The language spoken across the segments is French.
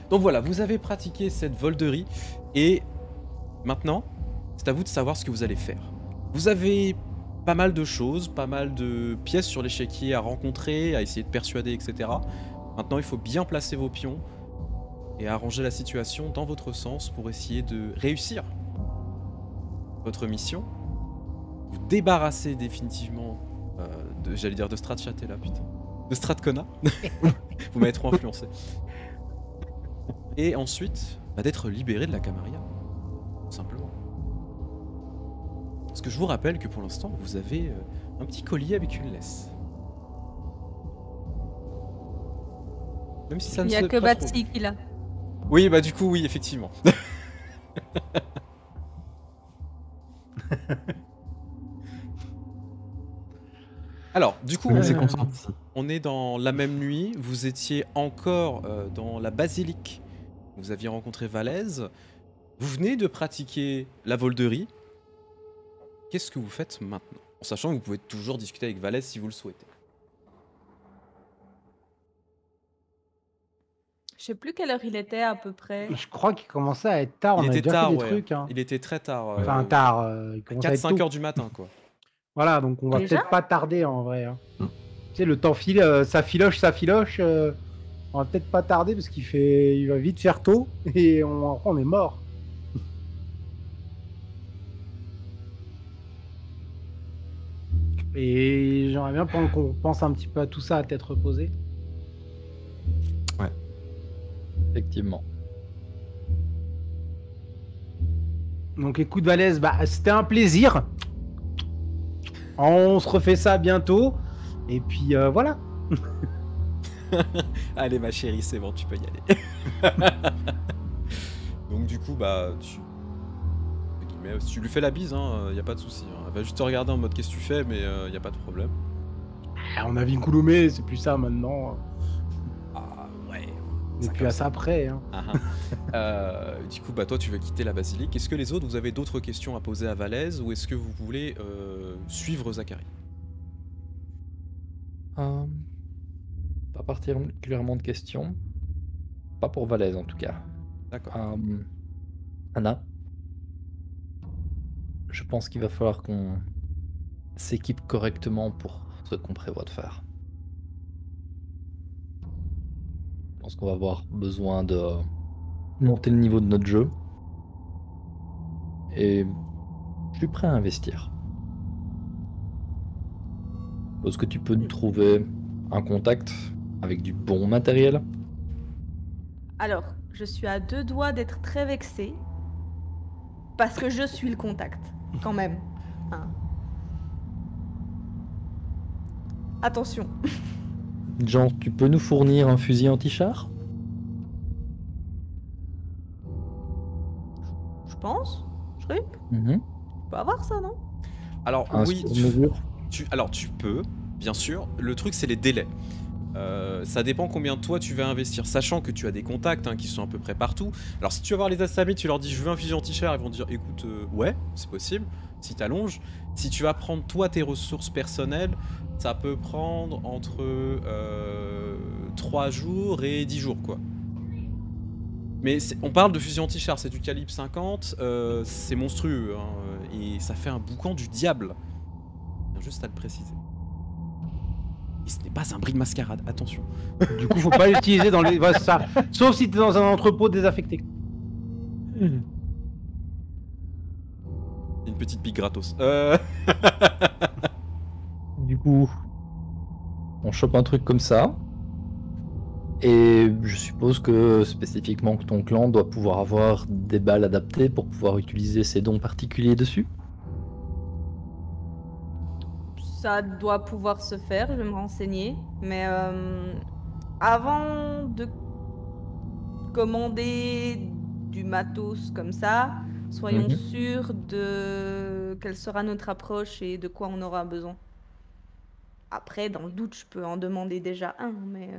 Donc voilà, vous avez pratiqué cette volderie et maintenant, c'est à vous de savoir ce que vous allez faire. Vous avez pas mal de choses, pas mal de pièces sur l'échiquier à rencontrer, à essayer de persuader, etc. Maintenant, il faut bien placer vos pions et arranger la situation dans votre sens pour essayer de réussir votre mission. Vous débarrasser définitivement j'allais dire de Stratchatella, putain. De Stratkona. Vous m'avez trop influencé. Et ensuite, d'être libéré de la Camarilla. Tout simplement. Parce que je vous rappelle que pour l'instant, vous avez un petit collier avec une laisse. Même si ça Il ne n'y se a que pas trop. Batsy qui l'a. Oui, bah du coup, oui, effectivement. Alors, du coup, C'est consenti. on est dans la même nuit. Vous étiez encore dans la basilique. Vous aviez rencontré Valaise. Vous venez de pratiquer la volderie. Qu'est-ce que vous faites maintenant? En sachant que vous pouvez toujours discuter avec Valaise si vous le souhaitez. Je sais plus quelle heure il était à peu près. Je crois qu'il commençait à être tard, Il on a était déjà tard, fait des ouais. trucs. Hein. Il était très tard. Enfin, tard, il commençait à être 4-5 tôt. heures du matin, quoi. Voilà, donc on va Déjà peut-être pas tarder en vrai. Hein. Tu sais, le temps file, ça filoche. On va peut-être pas tarder parce il va vite faire tôt et après on est mort. Et j'aimerais bien qu'on pense un petit peu à tout ça à tête reposée. Ouais. Effectivement. Donc écoute Valaise, bah c'était un plaisir. On se refait ça bientôt. Et puis voilà. Allez, ma chérie, c'est bon, tu peux y aller. Donc du coup, bah, tu lui fais la bise, hein, y a pas de souci. Hein. Elle va juste te regarder en mode qu'est-ce que tu fais, mais y a pas de problème. On a Vinculumé, c'est plus ça maintenant. Ah ouais. On est plus à ça près. Hein. Du coup, bah toi, tu veux quitter la basilique. Est-ce que les autres, vous avez d'autres questions à poser à Valaise, ou est-ce que vous voulez suivre Zachary? Pas particulièrement de questions. Pas pour Valaise en tout cas. D'accord. Anna, je pense qu'il va falloir qu'on s'équipe correctement pour ce qu'on prévoit de faire. Je pense qu'on va avoir besoin de monter le niveau de notre jeu. Et je suis prêt à investir. Est-ce que tu peux nous trouver un contact avec du bon matériel? Alors, je suis à 2 doigts d'être très vexée. Parce que je suis le contact, quand même. Hein. Attention. Genre, tu peux nous fournir un fusil anti-char? Je pense. Shrimp, Mhm. on peut avoir ça, non? Alors Un oui, sur-mesure. tu peux, bien sûr. Le truc, c'est les délais. Ça dépend combien de toi tu vas investir, sachant que tu as des contacts qui sont à peu près partout. Alors si tu vas voir les Assamis, tu leur dis je veux un fusil anti-char, ils vont dire écoute, ouais, c'est possible, si t'allonges. Si tu vas prendre toi tes ressources personnelles, ça peut prendre entre 3 jours et 10 jours, quoi. Mais on parle de fusil anti-char, c'est du calibre 50, c'est monstrueux, hein, et ça fait un boucan du diable. Juste à le préciser. Et ce n'est pas un bris de mascarade, attention. Du coup, faut pas l'utiliser dans les. Voilà, ça. Sauf si t'es dans un entrepôt désaffecté. Une petite pique gratos. Du coup, on chope un truc comme ça. Et je suppose que spécifiquement que ton clan doit pouvoir avoir des balles adaptées pour pouvoir utiliser ses dons particuliers dessus. Ça doit pouvoir se faire, je vais me renseigner. Mais avant de commander du matos comme ça, soyons sûrs de quelle sera notre approche et de quoi on aura besoin. Après, dans le doute, je peux en demander déjà un, mais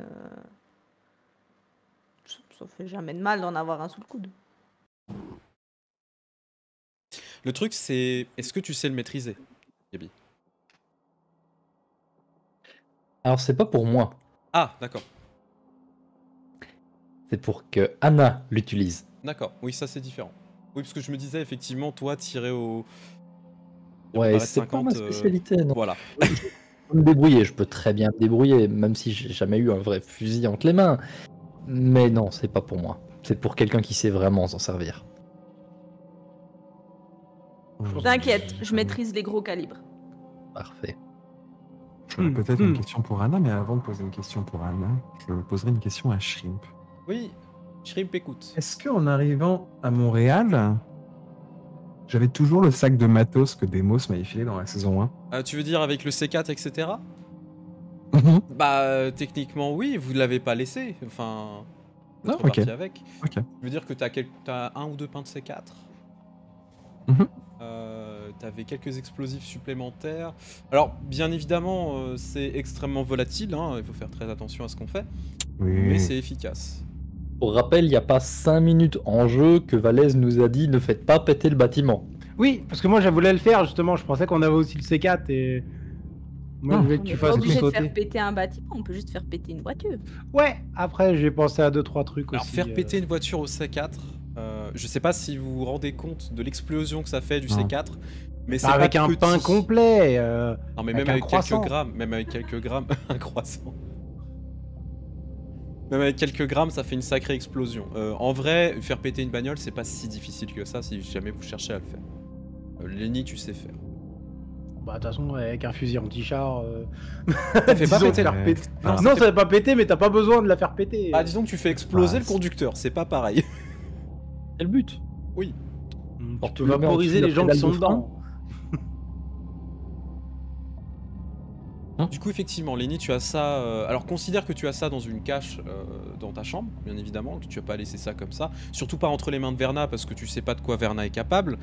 ça fait jamais de mal d'en avoir un sous le coude. Le truc, c'est est-ce que tu sais le maîtriser, Gabi? Alors c'est pas pour moi. Ah, d'accord. C'est pour que Anna l'utilise. D'accord, oui, ça c'est différent. Oui, parce que je me disais, effectivement, toi, tirer au... Ouais, barrette c'est pas ma 50, spécialité, non. Voilà. Je peux me débrouiller, je peux très bien me débrouiller, même si j'ai jamais eu un vrai fusil entre les mains. Mais non, c'est pas pour moi. C'est pour quelqu'un qui sait vraiment s'en servir. T'inquiète, je maîtrise les gros calibres. Parfait. J'aurais peut-être une question pour Anna, mais avant de poser une question pour Anna, je poserai une question à Shrimp. Oui, Shrimp écoute. Est-ce qu'en arrivant à Montréal, j'avais toujours le sac de matos que Demos m'avait filé dans la saison 1? Tu veux dire avec le C4, etc. Mhm. Bah, techniquement, oui, vous l'avez pas laissé. Enfin, vous Non, êtes ok. reparti avec. Ok. Je veux dire que t'as 1 ou 2 pains de C4. Mhm. T'avais quelques explosifs supplémentaires. Alors, bien évidemment, c'est extrêmement volatile, hein, il faut faire très attention à ce qu'on fait, mais Oui. c'est efficace. Pour rappel, il n'y a pas 5 minutes en jeu que Valaise nous a dit ne faites pas péter le bâtiment. Oui, parce que moi, je voulais le faire, justement. Je pensais qu'on avait aussi le C4 et... Moi, Non. je voulais que On tu n'est pas fasses tout obligé de sauter. faire péter un bâtiment, on peut juste faire péter une voiture. Ouais, après, j'ai pensé à 2-3 trucs Alors, aussi. faire péter une voiture au C4, je sais pas si vous vous rendez compte de l'explosion que ça fait du Non. C4, mais c'est Bah, avec pas un petit. pain complet. Non, mais avec même un avec croissant. quelques grammes, un croissant. Même avec quelques grammes, ça fait une sacrée explosion. En vrai, faire péter une bagnole, c'est pas si difficile que ça si jamais vous cherchez à le faire. Lenny, tu sais faire. Bah, de toute façon, avec un fusil anti-char. Ça fait pas disons, péter. faire péter. Non, ça Non, fait- ça va pas péter, mais t'as pas besoin de la faire péter. Ah, disons que tu fais exploser Ah, le c'est- conducteur, c'est pas pareil. C'est le but. Oui. Tu Alors, peux tu le mets en vaporiser dessous de les la gens qui pédale sont de frein. dedans. Du coup, effectivement, Lenny, tu as ça. Alors, considère que tu as ça dans une cache dans ta chambre, bien évidemment, que tu vas pas laisser ça comme ça. Surtout pas entre les mains de Verna, parce que tu sais pas de quoi Verna est capable.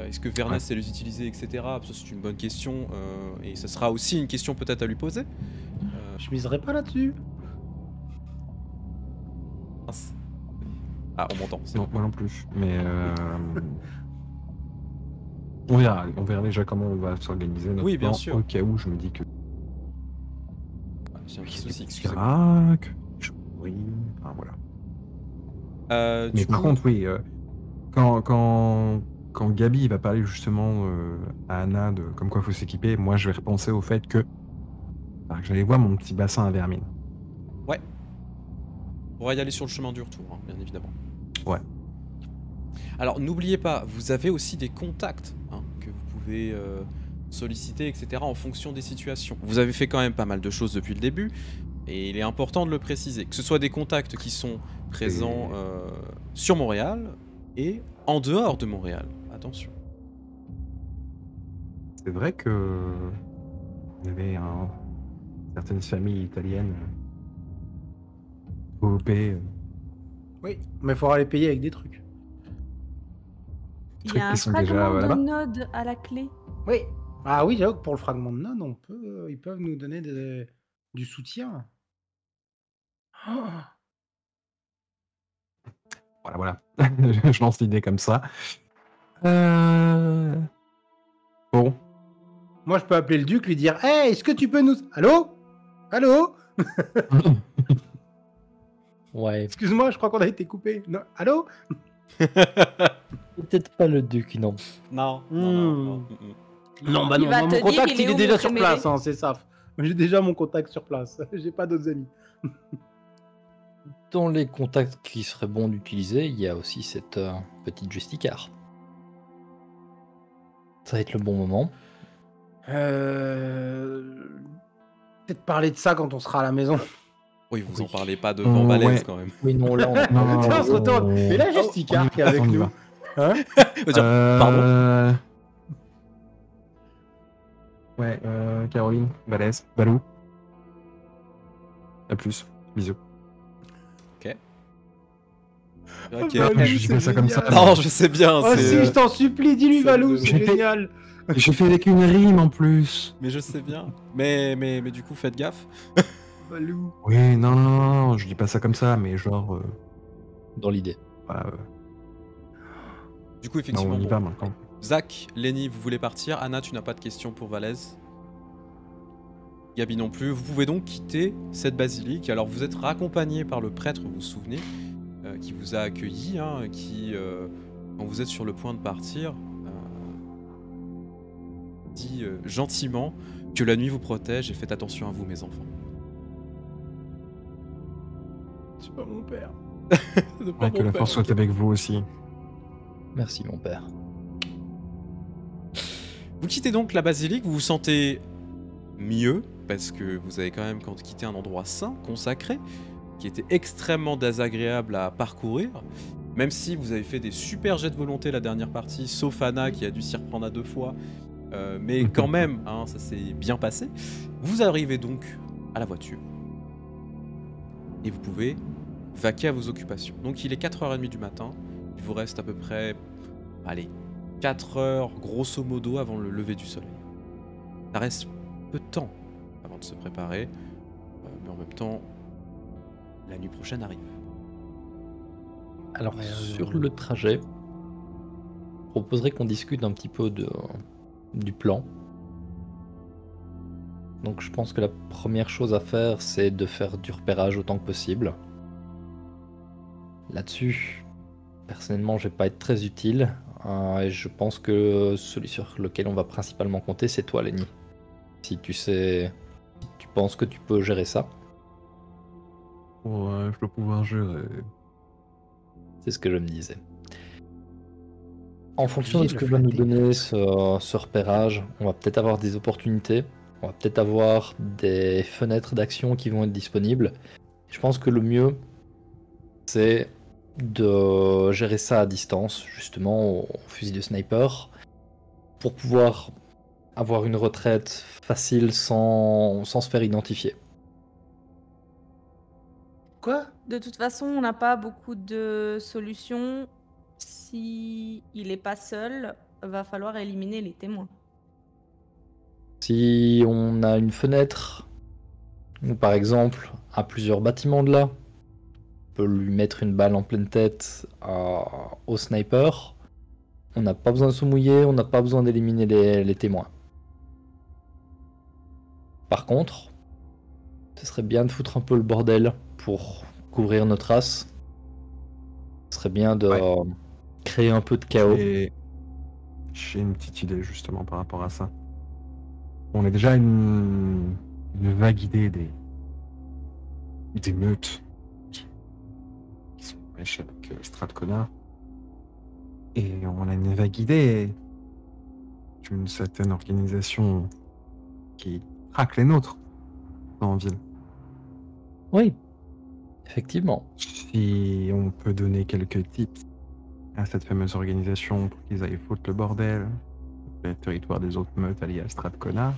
Est-ce que Verna Ouais. sait les utiliser, etc. Ça, c'est une bonne question. Et ce sera aussi une question peut-être à lui poser. Je miserais pas là-dessus. Mince. Ah, on m'entend. c'est Non, bon. moi non plus. Mais on verra déjà comment on va s'organiser. notre Oui, bien plan, sûr. Au cas où je me dis que. Ah, j'ai un petit souci, excusez-moi. Ah, oui. Enfin, voilà. Mais Du par coup, contre, oui, quand Gabi va parler justement à Anna de comme quoi il faut s'équiper, moi je vais repenser au fait que j'allais voir mon petit bassin à vermine. on va y aller sur le chemin du retour, hein, bien évidemment. Ouais. Alors, n'oubliez pas, vous avez aussi des contacts hein, que vous pouvez solliciter, etc. en fonction des situations. Vous avez fait quand même pas mal de choses depuis le début, et il est important de le préciser. Que ce soit des contacts qui sont présents sur Montréal et en dehors de Montréal. Attention. C'est vrai que il y avait certaines familles italiennes OP. Oui, mais il faudra les payer avec des trucs. Il y Trucs a un qui sont déjà, fragment de là-bas. node à la clé. Oui. Ah oui, j'avoue que pour le fragment de node, ils peuvent nous donner du soutien. Oh. Voilà. Je lance l'idée comme ça. Bon. Moi, je peux appeler le duc, lui dire Hey, est-ce que tu peux nous. Allô Allô Ouais, Excuse-moi, je crois qu'on a été coupé. Non. Allô peut-être pas le duc, non. Non, Non, bah Il non, va moi, te mon dire, contact, il est il est où, déjà mon sur préméré place, hein, c'est ça. J'ai déjà mon contact sur place. J'ai pas d'autres amis. Dans les contacts qui seraient bons d'utiliser, il y a aussi cette petite Justicar. Ça va être le bon moment. Peut-être parler de ça quand on sera à la maison. Oui, vous en Oui. parlez pas devant Valès ouais. quand même. Oui, non, là, on Non, Tiens, on se retourne. Et là, j'ai Sticar qui est avec on y nous. va. Hein Je veux dire, pardon. Ouais, Caroline, Valès, Valou. À plus. Bisous. Ok. Valou, je dis pas c'est ça comme ça. génial. Non, je sais bien. Oh c'est, si, je t'en supplie, dis-lui c'est Valou, le- c'est J'ai fait- génial. J'ai fait avec une rime en plus. Mais je sais bien. Mais du coup, faites gaffe. Valou. Oui, non, je dis pas ça comme ça, mais genre. dans l'idée. Voilà, Du coup, non, effectivement, on y bon. va maintenant. Zach, Lenny, vous voulez partir. Anna, tu n'as pas de questions pour Valès. Gabi non plus. Vous pouvez donc quitter cette basilique. Alors, vous êtes raccompagné par le prêtre, vous vous souvenez, qui vous a accueilli, hein, qui, quand vous êtes sur le point de partir, dit gentiment que la nuit vous protège et faites attention à vous, mes enfants. C'est pas mon père. Ouais, que la force soit avec vous aussi. Merci, mon père. Vous quittez donc la basilique, vous vous sentez mieux, parce que vous avez quand même quitté un endroit sain, consacré, qui était extrêmement désagréable à parcourir, même si vous avez fait des super jets de volonté la dernière partie, sauf Anna qui a dû s'y reprendre à 2 fois, mais quand même, hein, ça s'est bien passé. Vous arrivez donc à la voiture, et vous pouvez vaquer à vos occupations. Donc il est 4h30 du matin, il vous reste à peu près, allez, 4 heures grosso modo avant le lever du soleil. Ça reste peu de temps avant de se préparer, mais en même temps, la nuit prochaine arrive. Alors, sur le trajet, je proposerais qu'on discute un petit peu du plan. Donc, je pense que la première chose à faire, c'est de faire du repérage autant que possible. Là-dessus, personnellement, je vais pas être très utile. Et je pense que celui sur lequel on va principalement compter, c'est toi, Lenny. Si tu penses que tu peux gérer ça. Ouais, je dois pouvoir gérer. C'est ce que je me disais. En fonction de ce que va nous donner ce repérage, on va peut-être avoir des opportunités, on va peut-être avoir des fenêtres d'action qui vont être disponibles. Je pense que le mieux, c'est de gérer ça à distance, justement au fusil de sniper, pour pouvoir avoir une retraite facile sans se faire identifier. Quoi? De toute façon, on n'a pas beaucoup de solutions. Si il est pas seul, va falloir éliminer les témoins. Si on a une fenêtre, ou par exemple à plusieurs bâtiments de là, on peut lui mettre une balle en pleine tête au sniper, on n'a pas besoin de se mouiller, on n'a pas besoin d'éliminer les témoins. Par contre, ce serait bien de foutre un peu le bordel pour couvrir nos traces. Ce serait bien de créer un peu de chaos. J'ai une petite idée justement par rapport à ça. On a déjà une vague idée des meutes qui sont mèches avec Strathcona. Et on a une vague idée d'une certaine organisation qui traque les nôtres en ville. Oui, effectivement. Si on peut donner quelques tips à cette fameuse organisation pour qu'ils aillent foutre le bordel sur le territoire des autres meutes alliées à Strathcona.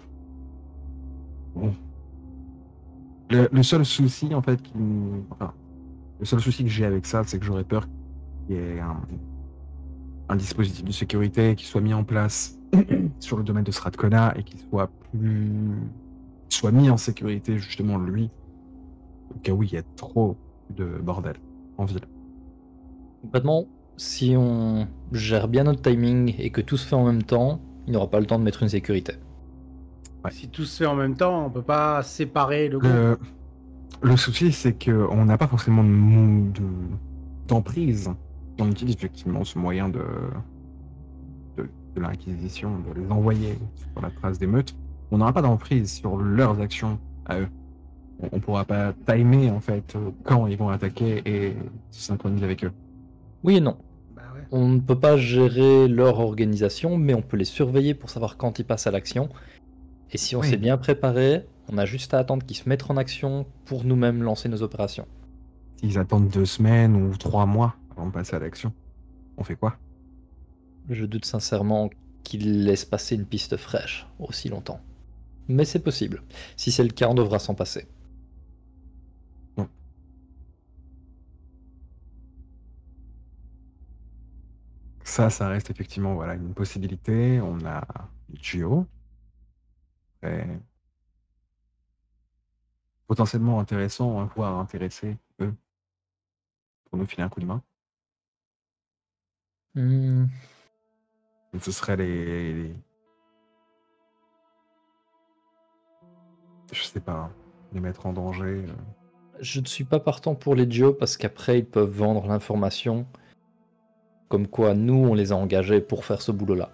Bon. Le seul souci en fait le seul souci que j'ai avec ça, c'est que j'aurais peur qu'il y ait un dispositif de sécurité qui soit mis en place sur le domaine de Strathcona et qui soit mis en sécurité justement lui, au cas où il y a trop de bordel en ville. Complètement. Si on gère bien notre timing et que tout se fait en même temps, il n'aura pas le temps de mettre une sécurité. Ouais. Si tout se fait en même temps, on peut pas séparer le groupe. Le souci, c'est qu'on n'a pas forcément d'emprise. On utilise effectivement ce moyen de l'Inquisition, de les envoyer sur la trace des meutes. On n'aura pas d'emprise sur leurs actions à eux. On pourra pas timer en fait quand ils vont attaquer et se synchroniser avec eux. Oui et non. Bah ouais. On ne peut pas gérer leur organisation, mais on peut les surveiller pour savoir quand ils passent à l'action. Et si on Oui. s'est bien préparé, on a juste à attendre qu'ils se mettent en action pour nous-mêmes lancer nos opérations. S'ils attendent 2 semaines ou 3 mois avant de passer à l'action, on fait quoi? Je doute sincèrement qu'ils laissent passer une piste fraîche aussi longtemps. Mais c'est possible. Si c'est le cas, on devra s'en passer. Ça reste effectivement voilà, une possibilité. On a Gio. Potentiellement intéressant, voire intéressé, eux, pour nous filer un coup de main. Et ce serait je sais pas, les mettre en danger. Je ne suis pas partant pour les Geo parce qu'après ils peuvent vendre l'information comme quoi nous on les a engagés pour faire ce boulot-là.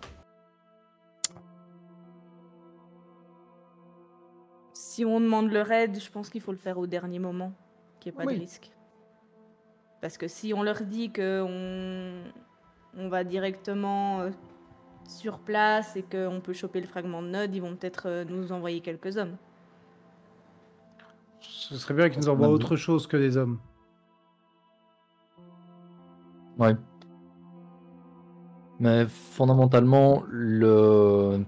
Si on demande le raid, je pense qu'il faut le faire au dernier moment, qu'il n'y ait pas Oui. de risque. Parce que si on leur dit que on va directement sur place et qu'on peut choper le fragment de node, ils vont peut-être nous envoyer quelques hommes. Ce serait bien qu'ils nous envoient autre chose que des hommes. Ouais. Mais fondamentalement, le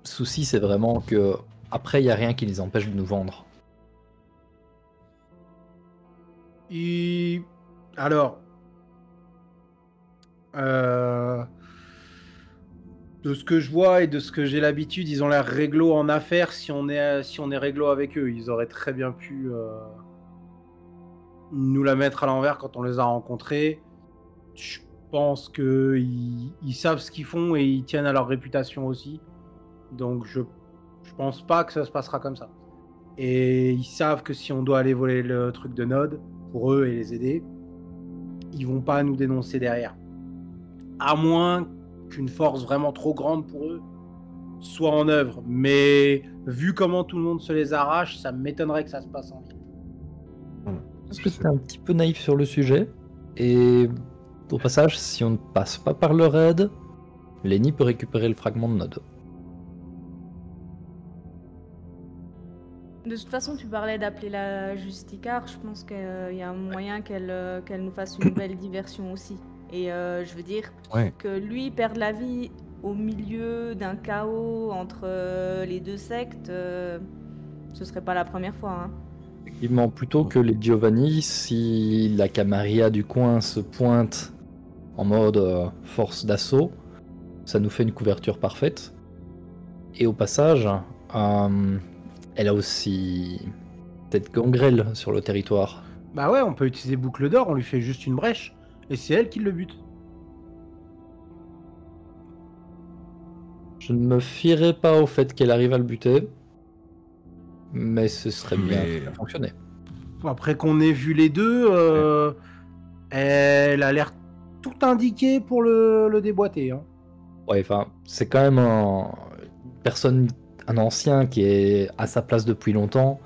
souci c'est vraiment que après il n'y a rien qui les empêche de nous vendre. Alors, de ce que je vois et de ce que j'ai l'habitude, ils ont l'air réglo en affaires. Si on est réglo avec eux, ils auraient très bien pu nous la mettre à l'envers quand on les a rencontrés. Je pense qu'ils savent ce qu'ils font et ils tiennent à leur réputation aussi. Donc je pense pas que ça se passera comme ça. Et ils savent que si on doit aller voler le truc de Node pour eux et les aider, ils vont pas nous dénoncer derrière. À moins qu'une force vraiment trop grande pour eux soit en œuvre. Mais vu comment tout le monde se les arrache, ça m'étonnerait que ça se passe en ville. Parce que t'es un petit peu naïf sur le sujet. Et au passage, si on ne passe pas par le raid, Lenny peut récupérer le fragment de Node. De toute façon, tu parlais d'appeler la Justicar. Je pense qu'il y a un moyen qu'elle nous fasse une nouvelle diversion aussi. Et je veux dire que lui perde la vie au milieu d'un chaos entre les deux sectes, ce serait pas la première fois. Hein. Effectivement, plutôt que les Giovanni, si la Camarilla du coin se pointe en mode force d'assaut, ça nous fait une couverture parfaite. Et au passage, elle a aussi peut-être Gangrel sur le territoire. Bah ouais, on peut utiliser Boucle d'Or, on lui fait juste une brèche. Et c'est elle qui le bute. Je ne me fierai pas au fait qu'elle arrive à le buter, mais ce serait bien que ça fonctionne. Après qu'on ait vu les deux, elle a l'air tout indiquée pour le déboîter. Hein. Ouais, enfin, c'est quand même un ancien qui est à sa place depuis longtemps.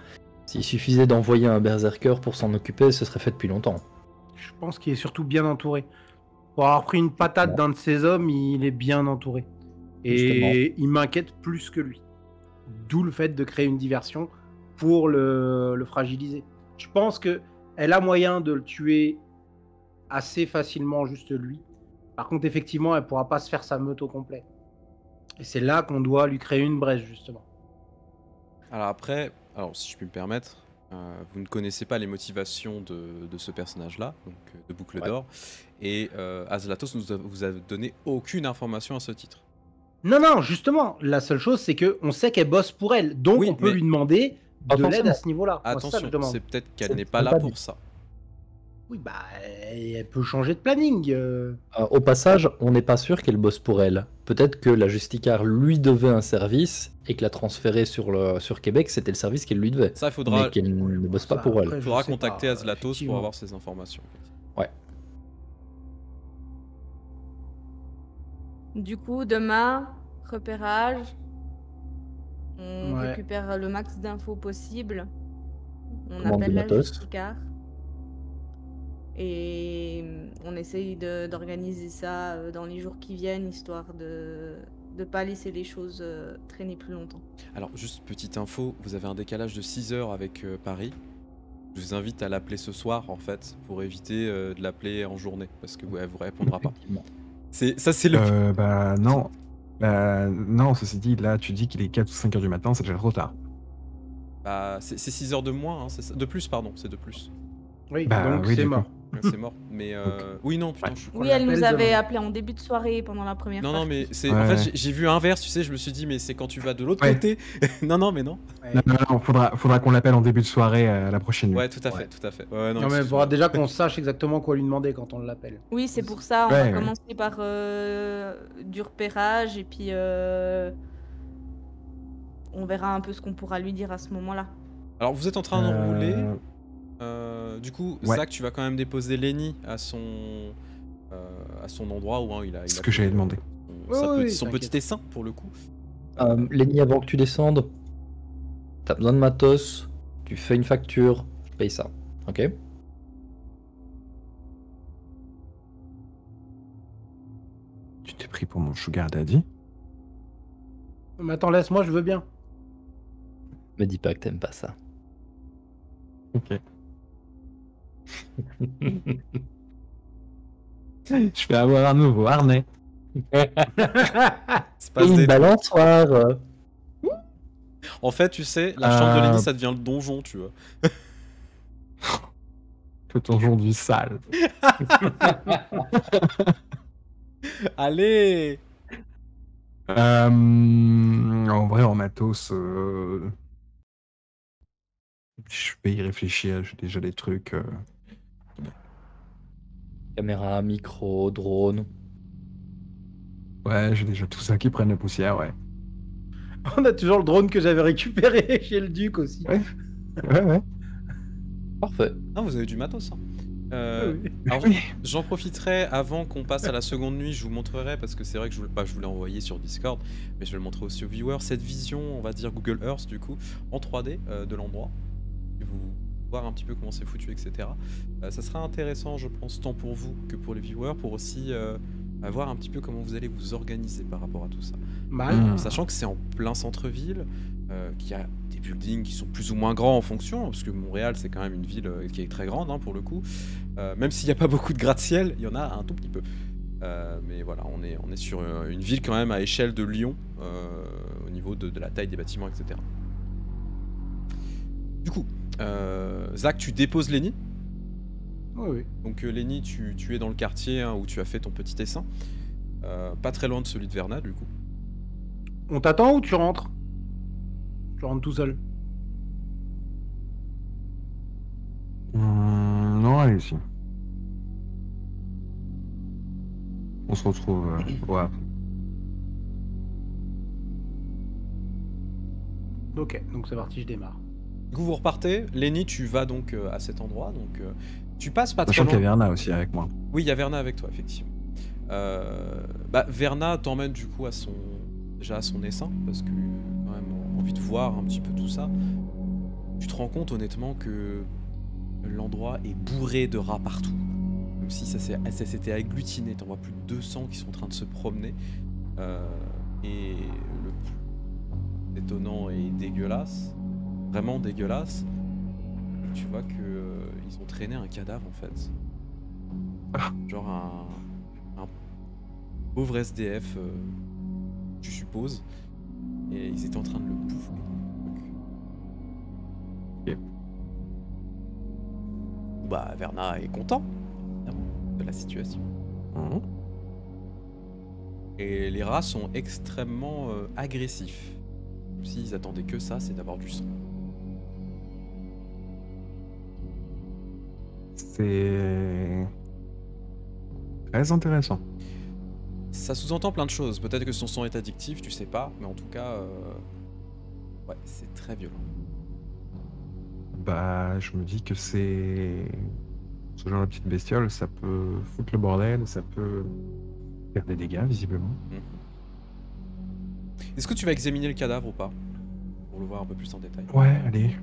S'il suffisait d'envoyer un berserker pour s'en occuper, ce serait fait depuis longtemps. Je pense qu'il est surtout bien entouré. Pour avoir pris une patate d'un de ses hommes, il est bien entouré. Et il m'inquiète plus que lui. D'où le fait de créer une diversion pour le fragiliser. Je pense qu'elle a moyen de le tuer assez facilement, juste lui. Par contre, effectivement, elle ne pourra pas se faire sa meute au complet. Et c'est là qu'on doit lui créer une brèche, justement. Alors après, si je puis me permettre, vous ne connaissez pas les motivations de ce personnage-là, donc de Boucle d'Or, et Azlatos vous a donné aucune information à ce titre. Non, justement, la seule chose, c'est qu'on sait qu'elle bosse pour elle, donc on peut lui demander de l'aide à ce niveau-là. Attention, c'est peut-être qu'elle n'est pas là pour ça. Oui, bah, elle peut changer de planning. Au passage, on n'est pas sûr qu'elle bosse pour elle. Peut-être que la Justicar lui devait un service et que la transférer sur Québec, c'était le service qu'elle lui devait. Ça, il faudra... Mais qu'elle ne bosse pas pour elle. Il faudra contacter Azlatos pour avoir ces informations. Ouais. Du coup, demain, repérage. On récupère le max d'infos possible. On appelle la Justicar. Et on essaye d'organiser ça dans les jours qui viennent, histoire de ne pas laisser les choses traîner plus longtemps. Alors, juste petite info, vous avez un décalage de 6 heures avec Paris. Je vous invite à l'appeler ce soir, en fait, pour éviter de l'appeler en journée, parce que elle vous répondra pas. Ça, c'est le... non. Non, ceci dit, là, tu dis qu'il est 4 ou 5 heures du matin, c'est déjà trop tard. C'est 6 heures de moins, hein, de plus, pardon, c'est de plus. Oui, donc c'est mort. C'est mort, mais oui, non, putain. Oui, elle nous avait appelé en début de soirée pendant la première partie. Non, mais c'est... En fait, j'ai vu inverse, tu sais, je me suis dit, mais c'est quand tu vas de l'autre côté. Non, mais non. Non, faudra qu'on l'appelle en début de soirée la prochaine nuit. Ouais, tout à fait. Non, mais il faudra déjà qu'on sache exactement quoi lui demander quand on l'appelle. Oui, c'est pour ça, on va commencer par du repérage, et puis on verra un peu ce qu'on pourra lui dire à ce moment-là. Alors, vous êtes en train d'enrouler... Du coup, Ouais. Zach, tu vas quand même déposer Lenny à son endroit où il a. C'est ce que j'avais demandé. Son t'inquiète. petit essaim pour le coup. Lenny, avant que tu descendes, t'as besoin de matos, tu fais une facture, je paye ça. Ok? Tu t'es pris pour mon sugar daddy? Mais attends, laisse-moi, je veux bien. Me dis pas que t'aimes pas ça. Ok. Je vais avoir un nouveau harnais. C'est pas Et une des- balançoire. En fait, tu sais, la chambre de Lenny, ça devient le donjon, tu vois. Que ton jour du sale. Allez. En vrai, en matos, je vais y réfléchir. J'ai déjà des trucs. Caméra, micro, drone. Ouais, j'ai déjà tout ça qui prenne la poussière, ouais. On a toujours le drone que j'avais récupéré chez le duc aussi. Ouais. Ouais. Parfait. Ah, vous avez du matos, hein. Oui. Alors, j'en profiterai avant qu'on passe à la seconde nuit, je vous montrerai, parce que c'est vrai que je vous l'ai envoyé sur Discord, mais je vais le montrer aussi aux viewers, cette vision, on va dire Google Earth du coup, en 3D de l'endroit, et vous voir un petit peu comment c'est foutu, etc. Ça sera intéressant, je pense, tant pour vous que pour les viewers, pour aussi voir un petit peu comment vous allez vous organiser par rapport à tout ça. Mal. Sachant que c'est en plein centre-ville, qu'il y a des buildings qui sont plus ou moins grands en fonction, parce que Montréal c'est quand même une ville qui est très grande hein, pour le coup. Même s'il n'y a pas beaucoup de gratte-ciel, il y en a un tout petit peu. Mais voilà, on est sur une ville quand même à échelle de Lyon, au niveau de la taille des bâtiments, etc. Du coup, Zach, tu déposes Lenny. Oui. Donc Lenny, tu es dans le quartier hein, où tu as fait ton petit essaim. Pas très loin de celui de Verna, du coup. On t'attend ou tu rentres? Tu rentres tout seul. Non, allez-y. On se retrouve. Ouais. Ok, donc c'est parti, je démarre. Du coup, vous repartez. Lenny, tu vas donc à cet endroit. Donc, tu passes pas très Sachant qu'il y a loin. Verna aussi avec moi. Oui, il y a Verna avec toi, effectivement. Verna t'emmène du coup déjà à son essaim, parce que quand même envie de voir un petit peu tout ça. Tu te rends compte honnêtement que l'endroit est bourré de rats partout. Comme si ça s'était agglutiné. T'en vois plus de 200 qui sont en train de se promener. Et le plus étonnant et dégueulasse, vraiment dégueulasse, tu vois que ils ont traîné un cadavre en fait. Genre un pauvre SDF, tu supposes, et ils étaient en train de le bouffer. Ok. Bah, Verna est content évidemment, de la situation. Mhm. Et les rats sont extrêmement agressifs. Comme s'ils attendaient que ça, c'est d'avoir du sang. C'est très intéressant. Ça sous-entend plein de choses. Peut-être que son sang est addictif, tu sais pas, mais en tout cas, ouais, c'est très violent. Bah, je me dis que c'est ce genre de petite bestiole, ça peut foutre le bordel, ça peut faire des dégâts visiblement. Est-ce que tu vas examiner le cadavre ou pas? Pour le voir un peu plus en détail. Ouais, allez,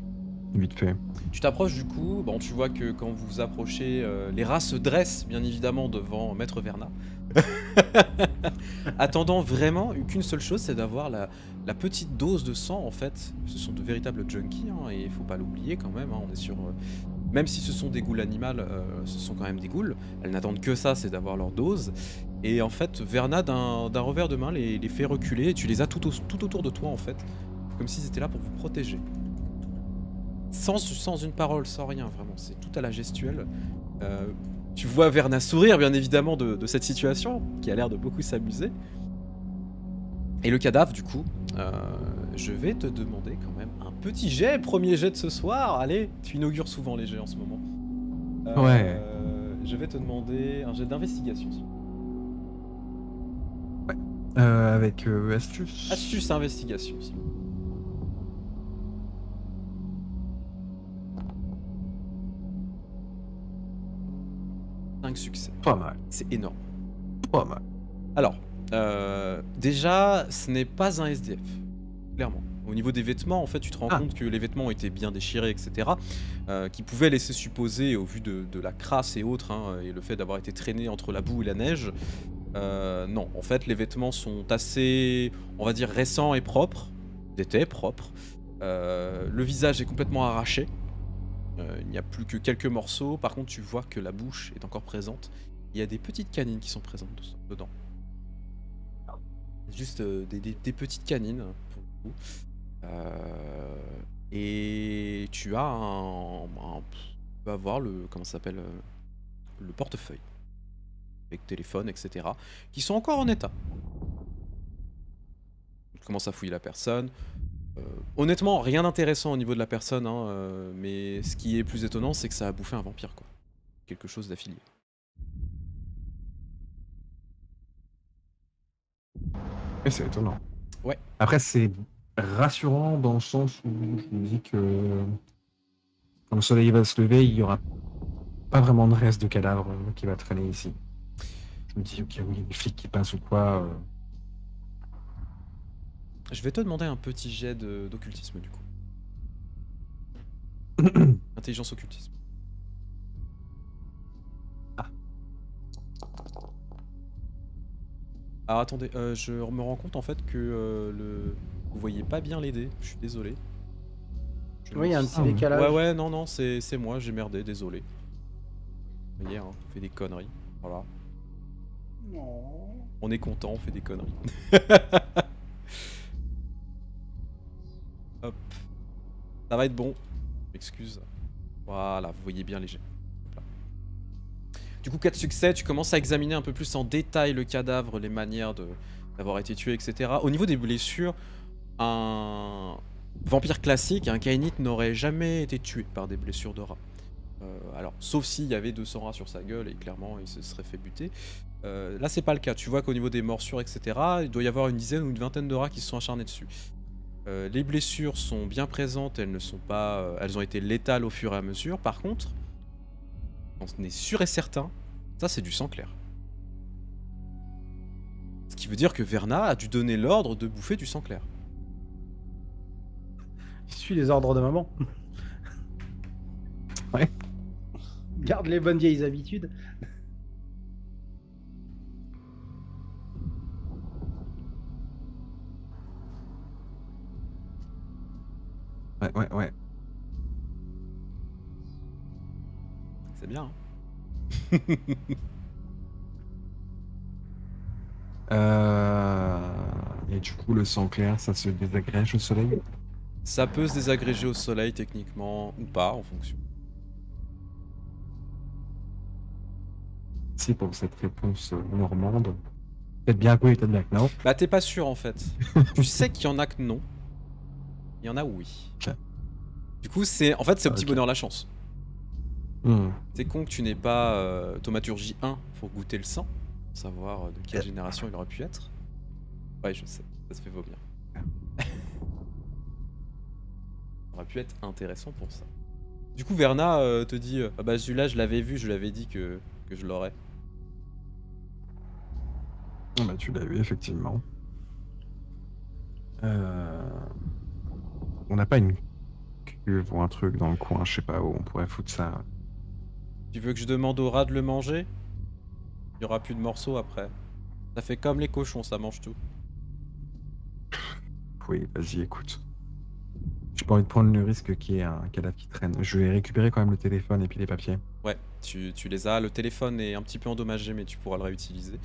vite fait. Tu t'approches du coup, bon, tu vois que quand vous vous approchez, les rats se dressent bien évidemment devant Maître Verna. Attendant vraiment qu'une seule chose, c'est d'avoir la petite dose de sang en fait. Ce sont de véritables junkies hein, et il faut pas l'oublier quand même. Hein, on est sur, même si ce sont des ghouls animales, ce sont quand même des ghouls. Elles n'attendent que ça, c'est d'avoir leur dose. Et en fait, Verna d'un revers de main les fait reculer et tu les as tout autour de toi en fait, comme s'ils étaient là pour vous protéger. Sans une parole, sans rien, vraiment, c'est tout à la gestuelle. Tu vois Verna sourire, bien évidemment, de cette situation, qui a l'air de beaucoup s'amuser. Et le cadavre, du coup, je vais te demander quand même un petit jet, premier jet de ce soir. Allez, tu inaugures souvent les jets en ce moment. Ouais. Je vais te demander un jet d'investigation. Avec astuce. Astuce investigation, s'il vous plaît. 5 succès. Pas mal, C'est énorme. pas mal. Alors, déjà, ce n'est pas un SDF, clairement. Au niveau des vêtements, en fait, tu te rends compte que les vêtements étaient bien déchirés, etc. Qui pouvaient laisser supposer, au vu de la crasse et autres, hein, et le fait d'avoir été traîné entre la boue et la neige, non, en fait, les vêtements sont assez, on va dire, récents et propres. D'étaient propres. Le visage est complètement arraché. Il n'y a plus que quelques morceaux. Par contre, tu vois que la bouche est encore présente. Il y a des petites canines qui sont présentes dedans. Juste des petites canines, pour le coup. Et tu as tu vas voir le, comment ça s'appelle, le portefeuille. Avec téléphone, etc. Qui sont encore en état. Tu commences à fouiller la personne. Honnêtement, rien d'intéressant au niveau de la personne, hein, mais ce qui est plus étonnant, c'est que ça a bouffé un vampire, quoi. Quelque chose d'affilié. Et c'est étonnant. Ouais. Après, c'est rassurant dans le sens où je me dis que quand le soleil va se lever, il y aura pas vraiment de reste de cadavre qui va traîner ici. Je me dis, ok, oui, il y a des flics qui passent ou quoi. Je vais te demander un petit jet d'occultisme, du coup. Intelligence occultisme. Alors attendez, je me rends compte en fait que vous voyez pas bien les dés, je suis désolé. Oui, il y a un petit Ah, décalage. Ouais, non, c'est moi, j'ai merdé, désolé. Vous voyez, hein, on fait des conneries, voilà. Non. On est content, on fait des conneries. Hop. Ça va être bon. Excuse. Voilà, vous voyez bien les jets. Hop là. Du coup, 4 succès, tu commences à examiner un peu plus en détail le cadavre, les manières d'avoir été tué, etc. Au niveau des blessures, un vampire classique, un kainite, n'aurait jamais été tué par des blessures de rat. Alors, sauf s'il y avait 200 rats sur sa gueule et clairement il se serait fait buter. Là, c'est pas le cas. Tu vois qu'au niveau des morsures, etc., il doit y avoir une dizaine ou une vingtaine de rats qui se sont acharnés dessus. Les blessures sont bien présentes, elles ne sont pas, elles ont été létales au fur et à mesure. Par contre, on est sûr et certain, ça c'est du sang clair. Ce qui veut dire que Verna a dû donner l'ordre de bouffer du sang clair. Il suit les ordres de maman. Ouais. Garde les bonnes vieilles habitudes. Ouais. C'est bien, hein. Et du coup, le sang clair, ça se désagrège au soleil? Ça peut se désagréger au soleil techniquement ou pas en fonction. Si, pour cette réponse normande. Peut-être bien que oui, peut-être bien que non. Bah t'es pas sûr en fait. Tu sais qu'il y en a que non. Il y en a oui. Ok. Du coup c'est en fait c'est au petit Ok. bonheur la chance. Hmm. C'est con que tu n'aies pas thaumaturgie 1 pour goûter le sang, pour savoir de quelle génération il aurait pu être. Ouais je sais, ça se fait vomir. Ça aurait pu être intéressant pour ça. Du coup Verna te dit ah bah celui-là je l'avais vu, je l'avais dit que je l'aurais. Ah bah, tu l'as eu, effectivement. On n'a pas une cuve ou un truc dans le coin, je sais pas où on pourrait foutre ça. Tu veux que je demande au rat de le manger? Il y aura plus de morceaux après. Ça fait comme les cochons, ça mange tout. Oui, vas-y, écoute. J'ai pas envie de prendre le risque qu'il y ait un cadavre qui traîne. Je vais récupérer quand même le téléphone et puis les papiers. Ouais, tu les as. Le téléphone est un petit peu endommagé, mais tu pourras le réutiliser.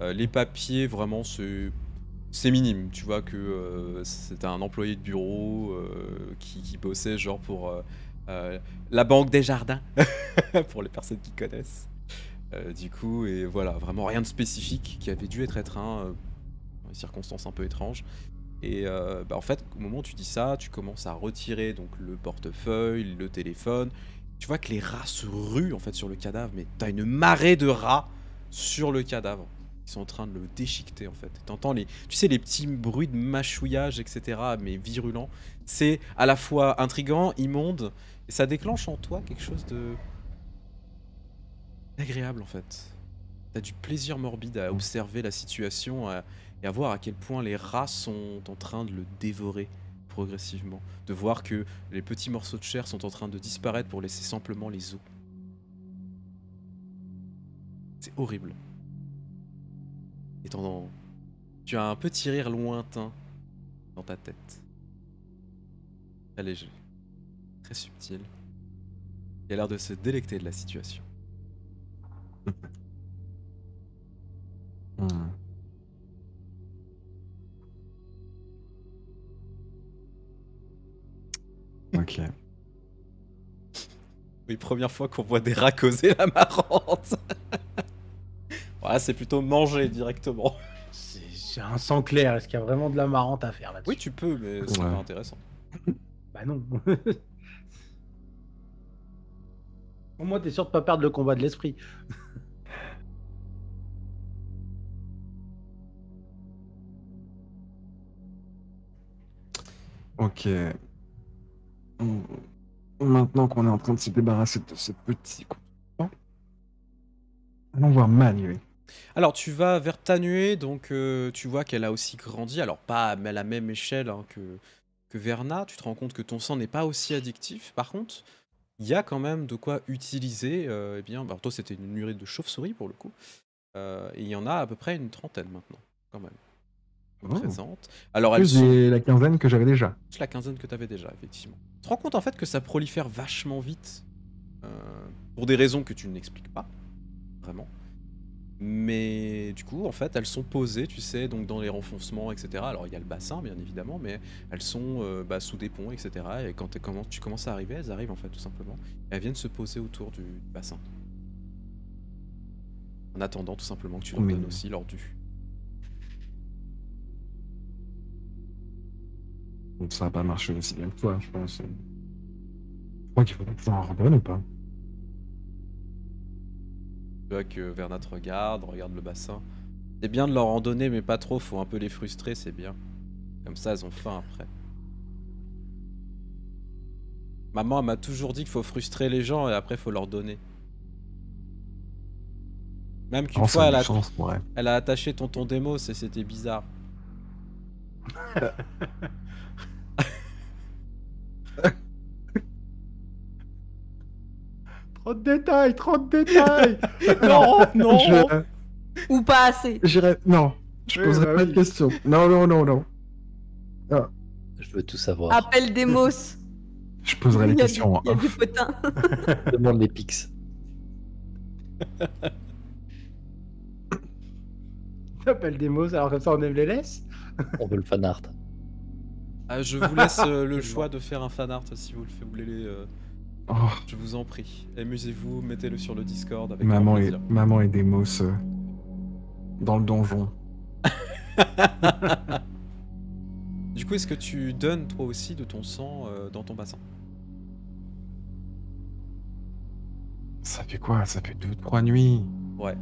Les papiers, vraiment, c'est minime. Tu vois que c'est un employé de bureau qui bossait genre pour la Banque des Jardins, pour les personnes qui connaissent. Du coup, et voilà, vraiment rien de spécifique qui avait dû être étreint dans des circonstances un peu étranges. Et bah en fait, au moment où tu dis ça, tu commences à retirer donc le portefeuille, le téléphone. Tu vois que les rats se ruent en fait sur le cadavre, mais t'as une marée de rats sur le cadavre. Ils sont en train de le déchiqueter en fait. T'entends les petits bruits de mâchouillage, etc. mais virulents. C'est à la fois intriguant, immonde, et ça déclenche en toi quelque chose de... agréable en fait. T'as du plaisir morbide à observer la situation et à voir à quel point les rats sont en train de le dévorer progressivement. De voir que les petits morceaux de chair sont en train de disparaître pour laisser simplement les os. C'est horrible. Et tu as un petit rire lointain dans ta tête. Très léger, très subtil. Il a l'air de se délecter de la situation. Ok. Oui, première fois qu'on voit des rats causer la marrante. Voilà, c'est plutôt manger directement. C'est un sang clair. Est-ce qu'il y a vraiment de la marrante à faire là-dessus? Oui, tu peux, mais c'est Ouais. pas intéressant. Bah non. Au moins, t'es sûr de pas perdre le combat de l'esprit. Ok. Maintenant qu'on est en train de se débarrasser de ce petit coup, allons voir Manu. Alors, tu vas vers Tanué, donc tu vois qu'elle a aussi grandi. Alors, pas à la même échelle hein, que Verna. Tu te rends compte que ton sang n'est pas aussi addictif. Par contre, il y a quand même de quoi utiliser. Eh bien, bah, toi, c'était une urée de chauve-souris pour le coup. Et il y en a à peu près une trentaine maintenant, quand même. Présente. Alors, elles Plus sont la quinzaine que j'avais déjà. plus la quinzaine que tu avais déjà, effectivement. Tu te rends compte en fait que ça prolifère vachement vite. Pour des raisons que tu n'expliques pas, vraiment. Mais du coup, en fait, elles sont posées, tu sais, donc dans les renfoncements, etc. Alors, il y a le bassin, bien évidemment, mais elles sont sous des ponts, etc. Et quand tu commences à arriver, elles arrivent, en fait, tout simplement. Et elles viennent se poser autour du bassin. En attendant, tout simplement, que tu leur donnes aussi leur dû. Donc ça va pas marcher aussi bien que toi, je pense. Je crois qu'il faudrait que ça en redonne ou pas? Tu vois que Verna te regarde le bassin. C'est bien de leur en donner, mais pas trop, faut un peu les frustrer, c'est bien. Comme ça, elles ont faim après. Maman elle m'a toujours dit qu'il faut frustrer les gens et après faut leur donner. Même qu'une fois, elle a attaché tonton Demos et c'était bizarre. Trop de détails, trop de détails. Non, non. Ou pas assez. Non, je poserai bah pas oui. de questions. Non. Je veux tout savoir. Appelle Demos. Je poserai les questions en Il y a du off. potin. Demande les pics. T'appelles des mots, alors comme ça on les laisse. On veut le fan art. Je vous laisse le choix de faire un fanart si vous le voulez. Oh, Je vous en prie. Amusez-vous, mettez-le sur le Discord avec grand plaisir. maman et Demos dans le donjon. Du coup, est-ce que tu donnes toi aussi de ton sang dans ton bassin? Ça fait quoi? Ça fait 2-3 nuits. Ouais.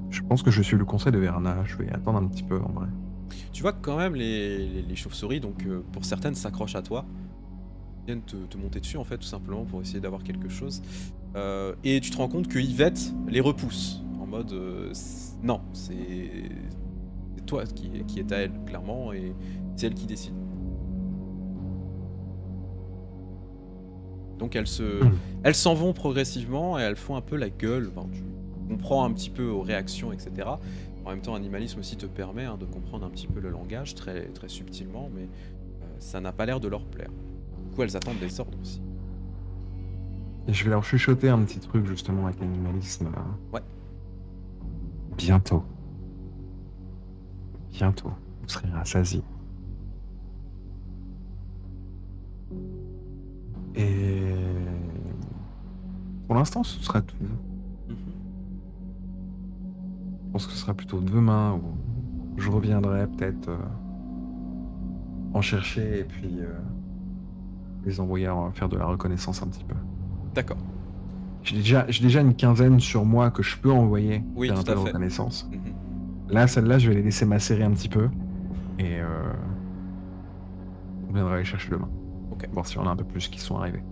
Je pense que je suis le conseil de Verna. Je vais attendre un petit peu en vrai. Tu vois que quand même les chauves-souris, donc pour certaines s'accrochent à toi, viennent te monter dessus en fait tout simplement pour essayer d'avoir quelque chose. Et tu te rends compte que Yvette les repousse en mode non, c'est toi qui est à elle clairement et c'est elle qui décide. Donc elles s'en vont progressivement et elles font un peu la gueule. Enfin, tu comprends un petit peu aux réactions, etc. En même temps, Animalisme aussi te permet de comprendre un petit peu le langage très, très subtilement, mais ça n'a pas l'air de leur plaire. Du coup, elles attendent des ordres aussi. Et je vais leur chuchoter un petit truc justement avec l'animalisme. Ouais. Bientôt, vous serez rassasiés. Et pour l'instant, ce sera tout. Mhm. Je pense que ce sera plutôt demain où je reviendrai peut-être en chercher et puis les envoyer faire de la reconnaissance un petit peu. D'accord. J'ai déjà une quinzaine sur moi que je peux envoyer Oui, faire un tout peu à de fait. reconnaissance. Mhm. Là, celle-là, je vais les laisser macérer un petit peu et on viendra les chercher demain. Ok. Voir si on a un peu plus qui sont arrivés.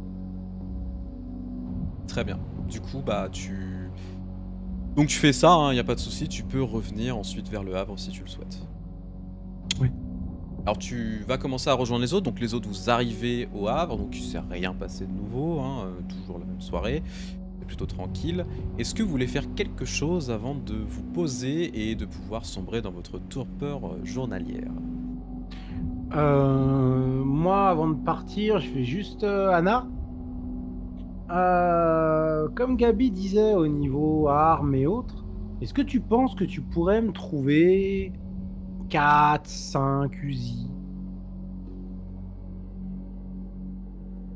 Très bien. Du coup, bah tu Donc tu fais ça, il n'y a pas de souci, tu peux revenir ensuite vers le Havre si tu le souhaites. Oui. Alors tu vas commencer à rejoindre les autres, donc les autres vous arrivez au Havre, donc il ne s'est rien passé de nouveau, toujours la même soirée, c'est plutôt tranquille. Est-ce que vous voulez faire quelque chose avant de vous poser et de pouvoir sombrer dans votre torpeur journalière? Moi, avant de partir, je fais juste Anna. Comme Gabi disait au niveau armes et autres, est-ce que tu penses que tu pourrais me trouver 4, 5 Uzi?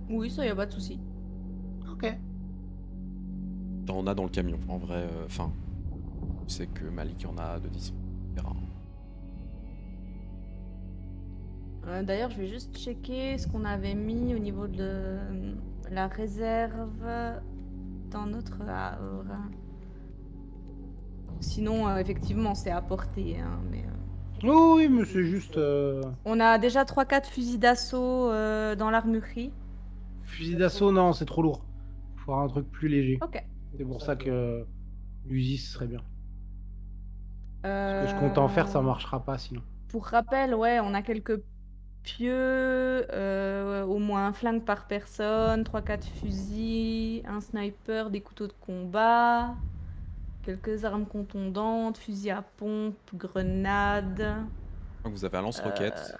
Oui, ça y a pas de souci. Ok. T'en as dans le camion, en vrai, enfin, tu sais que Malik en a de disponibles. D'ailleurs, je vais juste checker ce qu'on avait mis au niveau de la réserve dans notre havre. Sinon, effectivement, c'est à portée. Hein, mais, Oh, oui, mais c'est juste on a déjà 3-4 fusils d'assaut dans l'armurerie. fusil d'assaut, non, c'est trop lourd. Faut avoir un truc plus léger. Ok. C'est pour ça que l'Uzi ce serait bien. Ce que je compte en faire, ça marchera pas sinon. Pour rappel, ouais, on a quelques pieux, au moins un flingue par personne, 3-4 fusils, un sniper, des couteaux de combat, quelques armes contondantes, fusils à pompe, grenades. Vous avez un lance-roquette,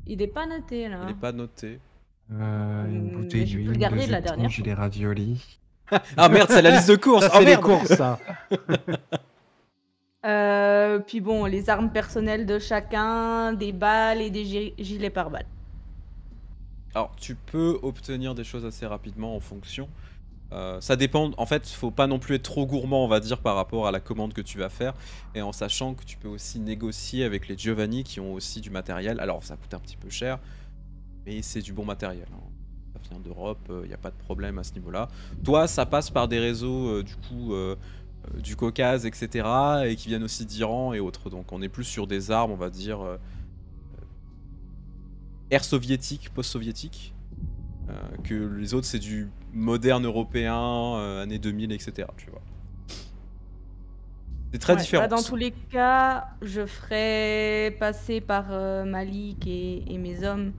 Il est pas noté là. il n'est pas noté. Une Mais bouteille je peux d'huile, le garder 2 de la dernière éponges et des raviolis. Ah merde, c'est la liste de courses. Ça, Oh c'est les merde. courses, ça. Puis bon, les armes personnelles de chacun, des balles et des gilets pare-balles. Alors, tu peux obtenir des choses assez rapidement en fonction. Ça dépend, en fait, faut pas non plus être trop gourmand, on va dire, par rapport à la commande que tu vas faire. Et en sachant que tu peux aussi négocier avec les Giovanni qui ont aussi du matériel. Alors, ça coûte un petit peu cher, mais c'est du bon matériel. Ça vient d'Europe, il n'y a pas de problème à ce niveau-là. Toi, ça passe par des réseaux, du Caucase, etc. et qui viennent aussi d'Iran et autres. Donc, on est plus sur des armes, on va dire, ère soviétique, post-soviétique. Que les autres c'est du moderne européen, années 2000, etc. Tu vois. C'est très Ouais, différent. bah, dans tous les cas, je ferai passer par Malik et mes hommes.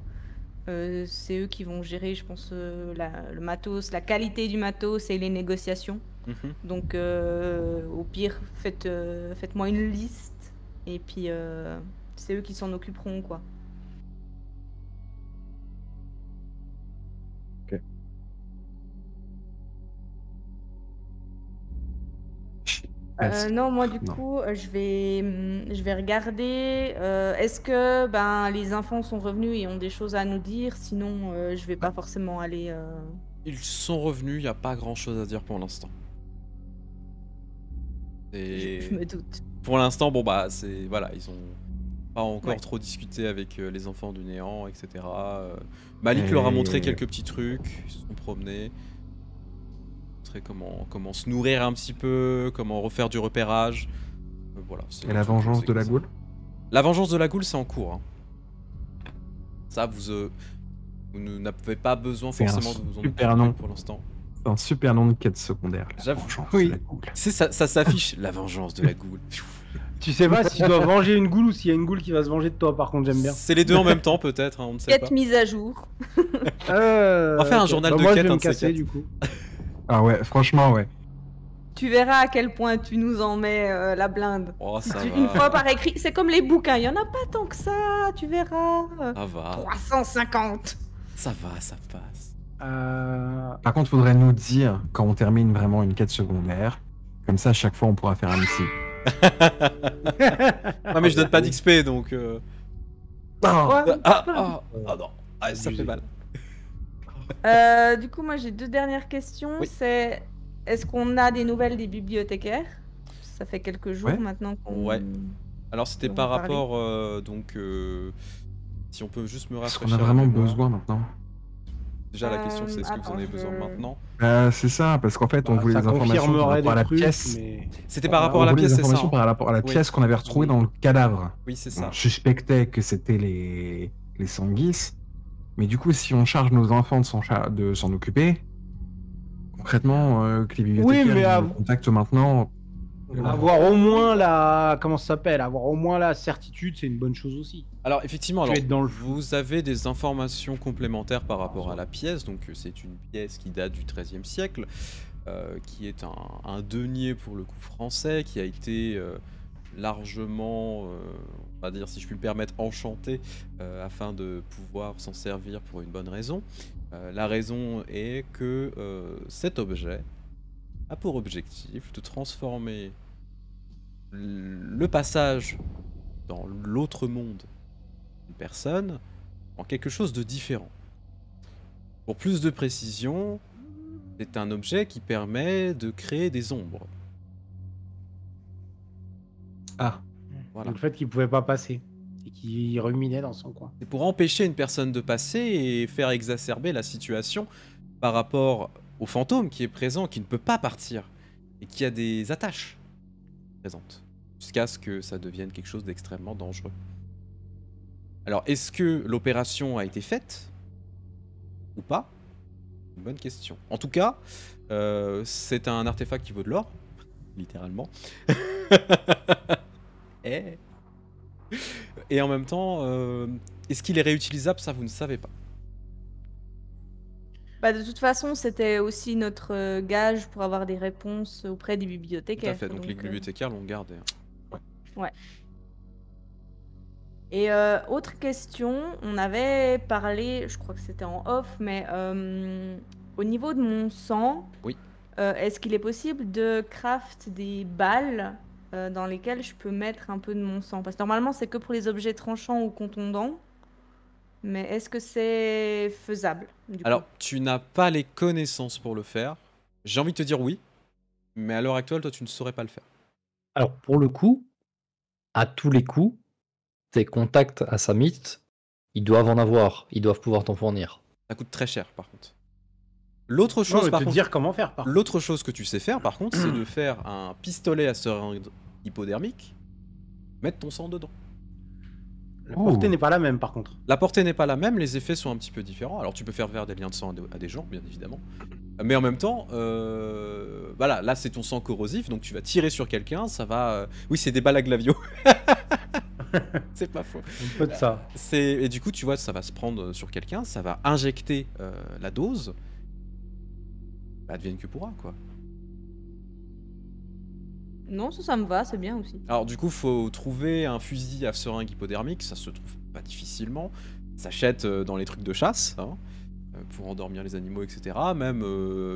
C'est eux qui vont gérer, je pense, le matos, la qualité du matos et les négociations. Mhm. Donc, au pire, faites-moi une liste et puis c'est eux qui s'en occuperont, quoi. Non, moi du coup, je vais regarder. Est-ce que les enfants sont revenus et ont des choses à nous dire? Sinon, je vais pas forcément aller. Ils sont revenus, il n'y a pas grand chose à dire pour l'instant. Je me doute. Pour l'instant, bon bah, c'est. Voilà, ils ont pas encore Ouais. trop discuté avec les enfants du néant, etc. Malik leur a montré quelques petits trucs, ils se sont promenés. Comment se nourrir un petit peu, comment refaire du repérage. Voilà. Et la vengeance de la goule? La vengeance de la goule, c'est en cours. Hein. Ça, vous n'avez pas besoin C'est forcément un de vous en super occuper nom. pour l'instant. C'est un super nom de quête secondaire. La J'avoue. vengeance Oui. de la goule. C'est ça s'affiche, la vengeance de la goule. Tu sais pas si tu dois venger une goule ou s'il y a une goule qui va se venger de toi, par contre, j'aime bien. C'est les deux en même temps, peut-être, hein, on ne sait pas. Quête mise à jour. On va faire un journal de moi, quête, je vais un me de ces casser, quatre. du coup. Ah ouais, franchement, ouais. Tu verras à quel point tu nous en mets la blinde. Oh, Si ça tu- va. Une fois par écrit, c'est comme les bouquins, il y en a pas tant que ça, tu verras. Ça va, 350. ça va, ça passe. Par contre, faudrait nous dire quand on termine vraiment une quête secondaire. Comme ça, à chaque fois, on pourra faire un missile. Ouais, mais je donne pas d'XP, donc... Ouais, Ah non, ah, ça fait mal. Du coup, moi j'ai deux dernières questions. Oui. C'est est-ce qu'on a des nouvelles des bibliothécaires? Ça fait quelques jours Ouais. maintenant qu'on. Ouais. Alors c'était On par va parler. rapport, si on peut juste me Parce rafraîchir qu'on a la vraiment mémoire. besoin maintenant. Déjà la question c'est est-ce que vous en attends, avez besoin je- maintenant? C'est ça, parce qu'en fait, on Bah, voulait ça des informations par confirmerait rapport à des la trucs, pièce. mais... C'était Voilà, par rapport à On la voulait pièce, des c'est ça informations hein par rapport à la Oui. pièce qu'on avait retrouvée Oui. dans le cadavre. Oui, c'est On ça. suspectait que c'était les sanguis. Mais du coup, si on charge nos enfants de s'en occuper, on Concrètement, que les bibliothécaires mais ils nous contactent maintenant. Avoir au moins la... Comment ça s'appelle? Avoir au moins la certitude, c'est une bonne chose aussi. Alors effectivement, Tu alors, es dans le- vous avez des informations complémentaires par rapport à la pièce. Donc c'est une pièce qui date du XIIIe siècle, qui est un denier pour le coup français, qui a été largement, on va dire si je puis me permettre, enchanté afin de pouvoir s'en servir pour une bonne raison. La raison est que cet objet a pour objectif de transformer le passage dans l'autre monde d'une personne en quelque chose de différent. Pour plus de précision, c'est un objet qui permet de créer des ombres. Ah, Voilà. le fait qu'il pouvait pas passer et qu'il ruminait dans son coin. C'est pour empêcher une personne de passer et faire exacerber la situation par rapport au fantôme qui est présent, qui ne peut pas partir et qui a des attaches présentes, jusqu'à ce que ça devienne quelque chose d'extrêmement dangereux. Alors, est-ce que l'opération a été faite ou pas? Une bonne question. En tout cas, c'est un artefact qui vaut de l'or, littéralement. Et en même temps, est-ce qu'il est réutilisable? Ça, vous ne savez pas. Bah, de toute façon, c'était aussi notre gage pour avoir des réponses auprès des Tout bibliothécaires. à fait, donc les bibliothécaires l'ont gardé. Ouais. Et autre question, on avait parlé, je crois que c'était en off, mais au niveau de mon sang, Oui. Est-ce qu'il est possible de craft des balles dans lesquelles je peux mettre un peu de mon sang? Parce que normalement, c'est que pour les objets tranchants ou contondants. Mais est-ce que c'est faisable du coup? Alors, tu n'as pas les connaissances pour le faire. J'ai envie de te dire oui, mais à l'heure actuelle, toi, tu ne saurais pas le faire. Alors, pour le coup, à tous les coups, tes contacts à Samit, ils doivent en avoir. Ils doivent pouvoir t'en fournir. Ça coûte très cher, par contre. L'autre Je chose, peux par te contre, dire comment faire par contre. l'autre chose que tu sais faire, par contre, c'est de faire un pistolet à seringue hypodermique, mettre ton sang dedans. La portée n'est pas la même par contre. La portée n'est pas la même, les effets sont un petit peu différents. Alors, tu peux faire des liens de sang à des gens, bien évidemment. Mais en même temps, voilà, là, c'est ton sang corrosif, donc tu vas tirer sur quelqu'un, ça va... Oui, c'est des balles à glavio. C'est pas faux. Un peu de ça. Et du coup, tu vois, ça va se prendre sur quelqu'un, ça va injecter la dose. Bah, advienne que pourra, quoi. Non, ça me va, c'est bien aussi. Alors, du coup, faut trouver un fusil à seringue hypodermique, ça se trouve pas difficilement. Ça s'achète dans les trucs de chasse, hein, pour endormir les animaux, etc. Même,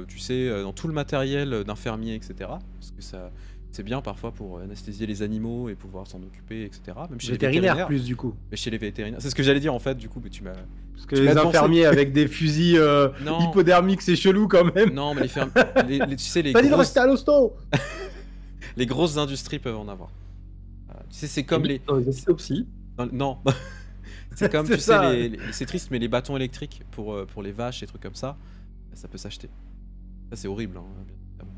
tu sais, dans tout le matériel d'un fermier, etc. Parce que ça... C'est bien parfois pour anesthésier les animaux et pouvoir s'en occuper, etc. Même chez les Vétérinaire vétérinaires. plus du coup. Mais chez les vétérinaires. C'est ce que j'allais dire en fait, du coup, mais tu m'as. Parce que Tu les m'as devancé. infirmiers avec des fusils Non. hypodermiques, c'est chelou quand même. Non, mais tu sais, les T'as dit de grosses... rester à l'hosto. les grosses industries peuvent en avoir. Tu sais, c'est comme les. Dans les autopsies. Non. C'est comme, C'est tu ça. sais, c'est triste, mais les bâtons électriques pour les vaches et trucs comme ça peut s'acheter. Ça, c'est horrible, hein, bien évidemment.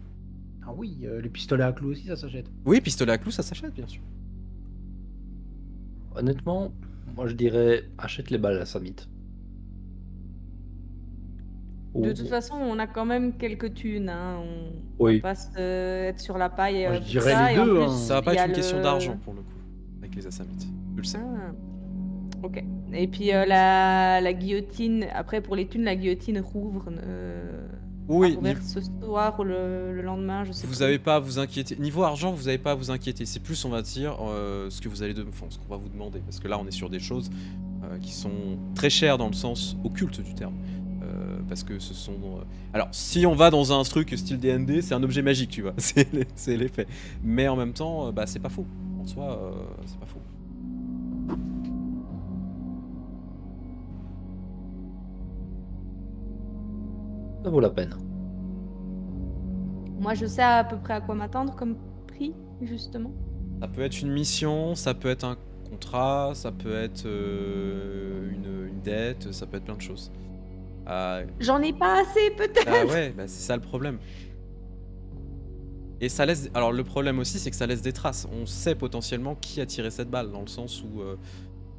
Ah oui, les pistolets à clous aussi, ça s'achète. Oui, pistolet à clous, ça s'achète, bien sûr. Honnêtement, moi je dirais achète les balles à Samit. De toute façon, on a quand même quelques thunes. Hein. On Oui. va pas être sur la paille. Moi, je pour dirais ça, les et en deux, plus, hein. Ça va pas il y être a une question le- d'argent pour le coup, avec les assamites. Tu le sais. Ah. Ok. Et puis la guillotine, après pour les thunes, la guillotine rouvre. Oui, rouvert ce soir ou le lendemain, je sais vous plus. avez pas à vous inquiéter. Niveau argent, vous avez pas à vous inquiéter. C'est plus, on va dire, ce que vous allez ce qu'on va vous demander. Parce que là, on est sur des choses qui sont très chères dans le sens occulte du terme. Parce que ce sont... Alors, si on va dans un truc style D&D, c'est un objet magique, tu vois. C'est l'effet. Mais en même temps, bah, c'est pas faux. En soi, c'est pas faux. Ça vaut la peine. Moi, je sais à peu près à quoi m'attendre comme prix, justement. Ça peut être une mission, ça peut être un contrat, ça peut être une dette, ça peut être plein de choses. J'en ai pas assez, peut-être. Ah ouais, bah c'est ça le problème. Et ça laisse... Alors le problème aussi, c'est que ça laisse des traces. On sait potentiellement qui a tiré cette balle, dans le sens où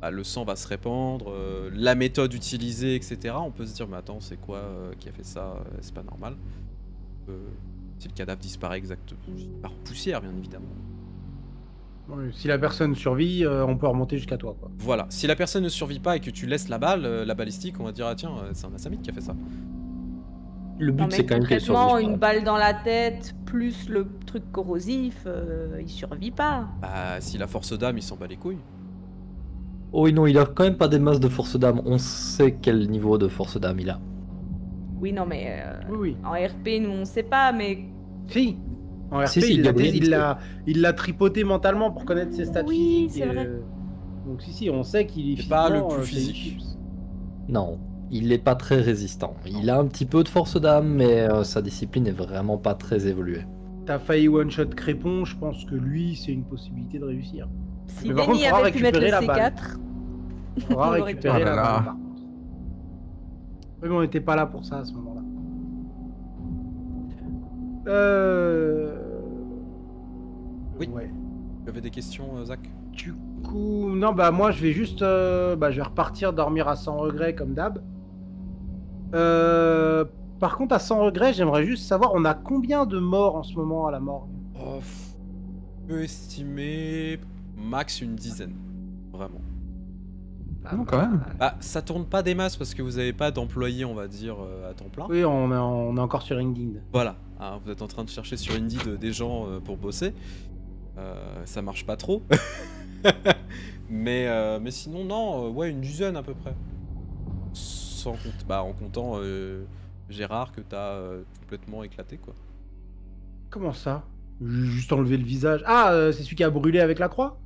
le sang va se répandre, la méthode utilisée, etc. On peut se dire, mais attends, c'est quoi qui a fait ça? C'est pas normal. si le cadavre disparaît exactement par poussière, bien évidemment. Ouais, si la personne survit, on peut remonter jusqu'à toi, quoi. Voilà, si la personne ne survit pas et que tu laisses la balle, la balistique, on va dire ah tiens, c'est un Assamite qui a fait ça. Le Non, but, mais c'est quand même qu'elle concrètement, survive une pas. balle dans la tête, plus le truc corrosif, il survit pas. Bah si la force d'âme, il s'en bat les couilles. Oh oui, non, il a quand même pas des masses de force d'âme. On sait quel niveau de force d'âme il a. Oui, non, mais Oui. en RP, nous, on sait pas, mais Si. En RP, Si, Gabriel, il l'a tripoté mentalement pour connaître ses stats Oui, physiques. c'est vrai. Donc si, on sait qu'il est C'est pas le physiquement, plus c'est physique. chips. Non, il est pas très résistant. Il a un petit peu de force d'âme, mais sa discipline est vraiment pas très évoluée. T'as failli one-shot Crépon, je pense que lui, c'est une possibilité de réussir. si Mais par contre, Denis faudra avait pu mettre le récupérer la balle. C4, Faudra On aurait récupérer tout. la Oh là là. balle, par contre. Oui, mais on n'était pas là pour ça à ce moment-là. Oui. Ouais. Tu avais des questions, Zach? Du coup, non, bah moi je vais juste, je vais repartir dormir à 100 regrets comme d'hab. Par contre, à 100 regrets, j'aimerais juste savoir, on a combien de morts en ce moment à la morgue? Oh, peut estimer max une dizaine, vraiment. Non, quand même. Bah ça tourne pas des masses parce que vous avez pas d'employés, on va dire, à temps plein. Oui, on est encore sur LinkedIn. Voilà, hein, vous êtes en train de chercher sur Indeed des gens pour bosser. Ça marche pas trop. mais sinon, non, ouais, une dizaine à peu près. Sans en comptant Gérard que t'as complètement éclaté, quoi. Comment ça? Juste enlever le visage. Ah, c'est celui qui a brûlé avec la croix?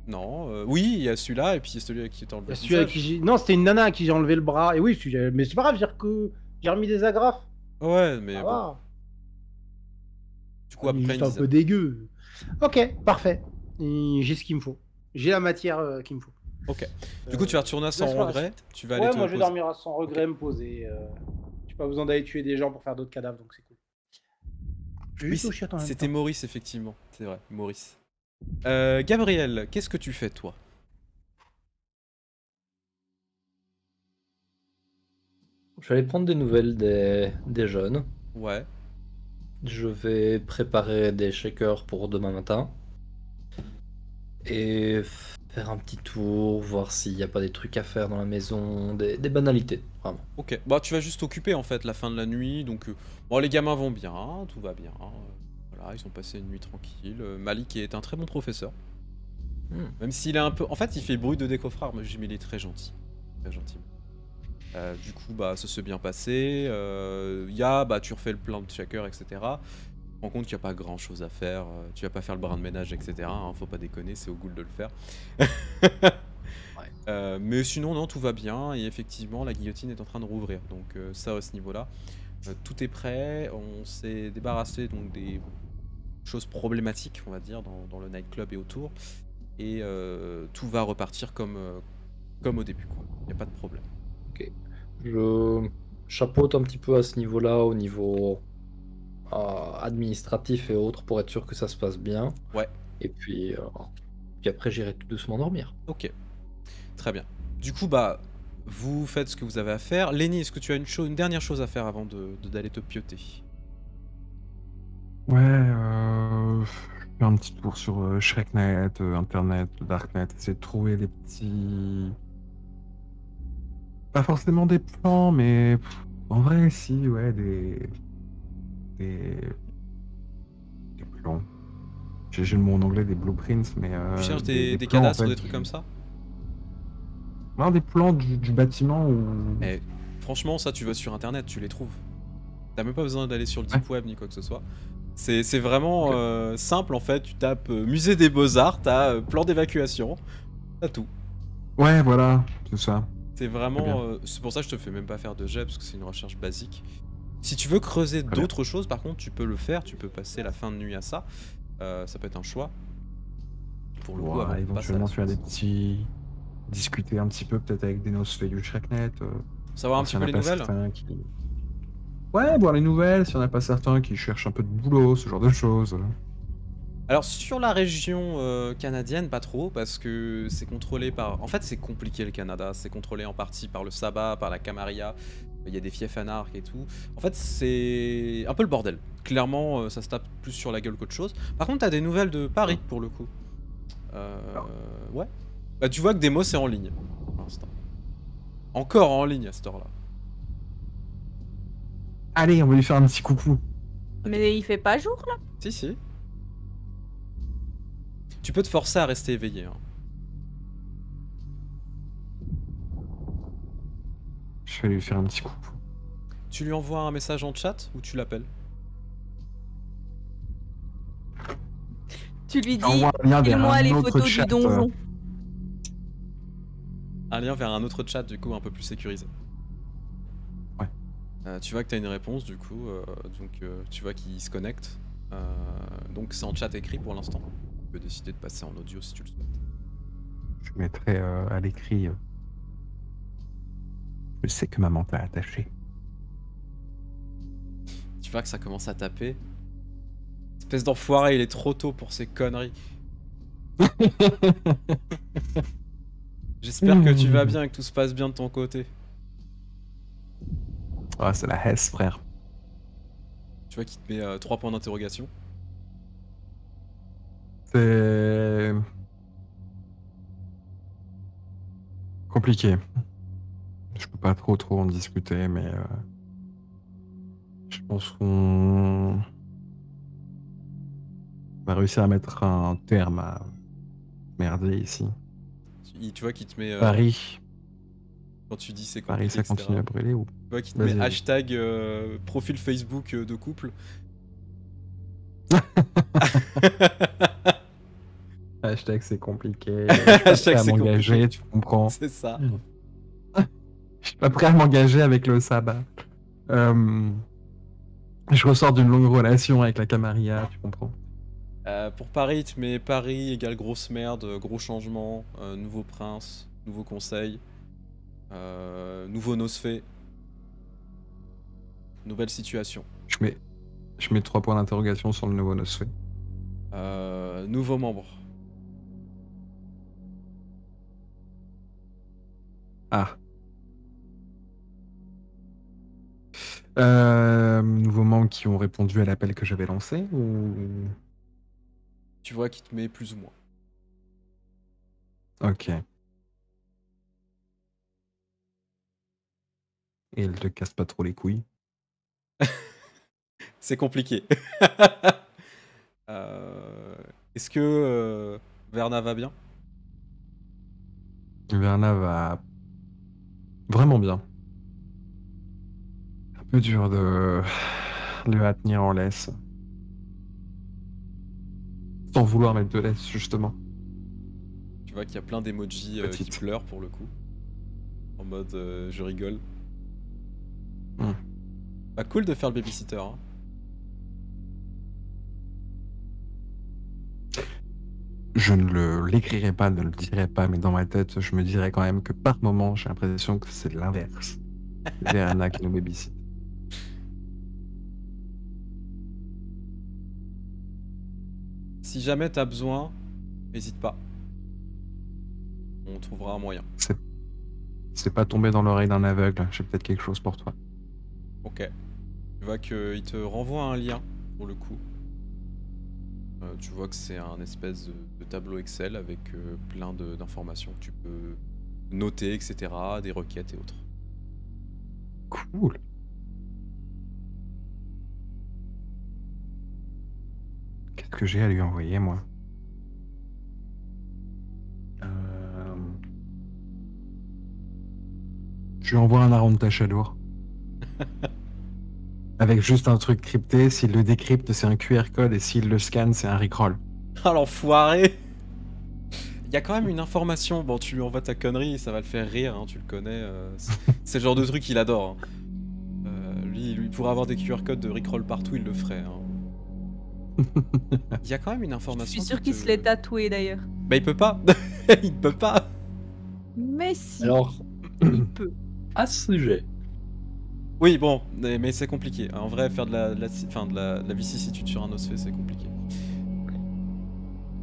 Non, oui, il y a celui-là et puis il y a celui qui est enlevé le Celui à visage. qui non, c'était une nana à qui j'ai enlevé le bras. Et oui, mais c'est pas grave, j'ai remis des agrafes. Ouais, mais Ça bon, va. du coup, à peu Il est près juste une un peu dizaine. dégueu. Ok, parfait. Et j'ai ce qu'il me faut. J'ai la matière qu'il me faut. Ok. Du coup, tu vas retourner à 100 laisse-moi regrets. Tu vas aller Ouais, te moi je vais poser. dormir à 100 regrets, me poser. J'ai pas besoin d'aller tuer des gens pour faire d'autres cadavres, donc c'est cool. Je vais Oui, juste au chiottes en même c'était temps. Maurice, effectivement. C'est vrai, Maurice. Gabriel, qu'est-ce que tu fais, toi? Je vais aller prendre des nouvelles des jeunes. Ouais. Je vais préparer des shakers pour demain matin. Et faire un petit tour, voir s'il n'y a pas des trucs à faire dans la maison, des banalités, vraiment. Ok. Bah, tu vas juste t'occuper, en fait, la fin de la nuit. Donc, bon, les gamins vont bien, tout va bien. Voilà, ils ont passé une nuit tranquille. Malik est un très bon professeur. Même s'il est un peu... En fait, il fait bruit de décoffrage, mais il est très gentil. Très gentil. Du coup, bah, ça s'est bien passé. Tu refais le plein de shaker, etc. Tu te rends compte qu'il n'y a pas grand chose à faire. Tu vas pas faire le brin de ménage, etc. Hein, faut pas déconner, c'est au goût de le faire. Mais sinon, non, tout va bien. Et effectivement, la guillotine est en train de rouvrir. Donc, ça, à ce niveau-là, tout est prêt. On s'est débarrassé donc des choses problématiques, on va dire, dans le nightclub et autour. Et tout va repartir comme au début, quoi. Il n'y a pas de problème. Ok. Je chapeaute un petit peu à ce niveau-là, au niveau administratif et autres, pour être sûr que ça se passe bien. Ouais. Et puis après, j'irai tout doucement dormir. Ok. Très bien. Du coup, bah, vous faites ce que vous avez à faire. Lenny, est-ce que tu as une dernière chose à faire avant d'aller te pioter? Ouais, je fais un petit tour sur Shreknet, Internet, Darknet, essayer de trouver des petits... Pas forcément des plans, mais en vrai, si, ouais, des plans. J'ai le mot en anglais, des blueprints, mais... Tu cherches des plans, en cadastres ou fait, des trucs comme ça? Non, des plans du bâtiment où... Eh, franchement, ça, tu vas sur internet, tu les trouves. T'as même pas besoin d'aller sur le deep web ni quoi que ce soit. C'est vraiment simple en fait. Tu tapes musée des beaux-arts, t'as plan d'évacuation, t'as tout. Ouais, voilà, c'est ça. C'est vraiment. C'est pour ça que je te fais même pas faire de jet parce que c'est une recherche basique. Si tu veux creuser Très bien. d'autres choses, par contre, tu peux le faire. Tu peux passer la fin de nuit à ça. Ça peut être un choix. Pour le coup, avant Ouais, qu'on passe à la éventuellement faire des suite. petits... Discuter un petit peu peut-être avec des nosfeuilles du Shreknet. Savoir un voir petit s'il y peu en a les pas nouvelles. certains qui... Ouais, voir les nouvelles, s'il n'y en a pas certains qui cherchent un peu de boulot, ce genre de choses. Alors sur la région canadienne, pas trop, parce que c'est contrôlé par... En fait c'est compliqué le Canada, c'est contrôlé en partie par le Sabbat, par la Camarilla, Il y a des fiefs anarques et tout. En fait, c'est un peu le bordel. Clairement, ça se tape plus sur la gueule qu'autre chose. Par contre, t'as des nouvelles de Paris, pour le coup. Ouais. Bah, tu vois que Demos est en ligne, pour l'instant. Encore en ligne à cette heure-là. Allez, on va lui faire un petit coucou. Mais il fait pas jour là? Si. Tu peux te forcer à rester éveillé. Hein. Je vais lui faire un petit coucou. Tu lui envoies un message en chat ou tu l'appelles? Tu lui dis, Envoie un lien vers file-moi un les autre photos chat, du donjon. Un lien vers un autre chat, du coup, un peu plus sécurisé. Ouais. Tu vois que t'as une réponse, du coup, tu vois qu'il se connecte. Donc c'est en chat écrit pour l'instant. Tu peux décider de passer en audio si tu le souhaites. Je mettrai à l'écrit. Je sais que maman t'a attaché. Tu vois que ça commence à taper. Espèce d'enfoiré, il est trop tôt pour ces conneries. J'espère que tu vas bien et que tout se passe bien de ton côté. Ah, c'est la Hesse, frère. Tu vois qu'il te met 3 points d'interrogation. C'est compliqué. Je peux pas trop en discuter, mais je pense qu'on va réussir à mettre un terme à merder ici. Tu vois qu'il te met... Paris, quand tu dis c'est Paris, compliqué, ça continue à etc. brûler ou Tu vois qu'il te Vas-y, met vas-y. hashtag profil Facebook de couple. Hashtag c'est compliqué. Je suis pas Hashtag prêt à c'est m'engager, compliqué. tu comprends. C'est ça. Je suis pas prêt à m'engager avec le sabbat. Je ressors d'une longue relation avec la Camarilla, tu comprends. Pour Paris, il te met Paris égale grosse merde, gros changement, nouveau prince, nouveau conseil, nouveau Nosfé, nouvelle situation, Je mets 3 points d'interrogation sur le nouveau Nosfé. nouveau membre. Ah. Nouveaux membres qui ont répondu à l'appel que j'avais lancé ou... Tu vois qu'il te met plus ou moins. Ok. Et elle te casse pas trop les couilles. C'est compliqué. Est-ce que Verna va bien? Verna va vraiment bien. Un peu dur de la tenir en laisse. Sans vouloir mettre de laisse, justement. Tu vois qu'il y a plein d'emojis qui Petite. pleurent pour le coup. En mode je rigole. Bah cool de faire le babysitter. Hein. Je ne l'écrirai pas, ne le dirai pas, mais dans ma tête, je me dirais quand même que par moment, j'ai l'impression que c'est l'inverse. Verna qui nous babysit. Si jamais t'as besoin, n'hésite pas. On trouvera un moyen. C'est pas tombé dans l'oreille d'un aveugle, j'ai peut-être quelque chose pour toi. Ok. Tu vois qu'il te renvoie un lien, pour le coup. Tu vois que c'est un espèce de tableau Excel avec plein d'informations que tu peux noter, etc. Des requêtes et autres. Cool. Qu'est-ce que j'ai à lui envoyer, moi? Je lui envoie un Aron de Tachadour. Avec juste un truc crypté, s'il le décrypte, c'est un QR code, et s'il le scanne, c'est un rickroll. Ah l'enfoiré! Il y a quand même une information, bon tu lui envoies ta connerie, ça va le faire rire, hein, tu le connais, c'est le genre de truc qu'il adore. Hein. Lui pourrait avoir des QR codes de rickroll partout, il le ferait. Hein. Il y a quand même une Je information. suis sûr qu'il se l'est tatoué d'ailleurs. Bah il peut pas! Il peut pas! Mais si, Alors, il peut. à ce sujet, Oui bon, mais c'est compliqué. En vrai, faire de la vicissitude sur un osphée, c'est compliqué.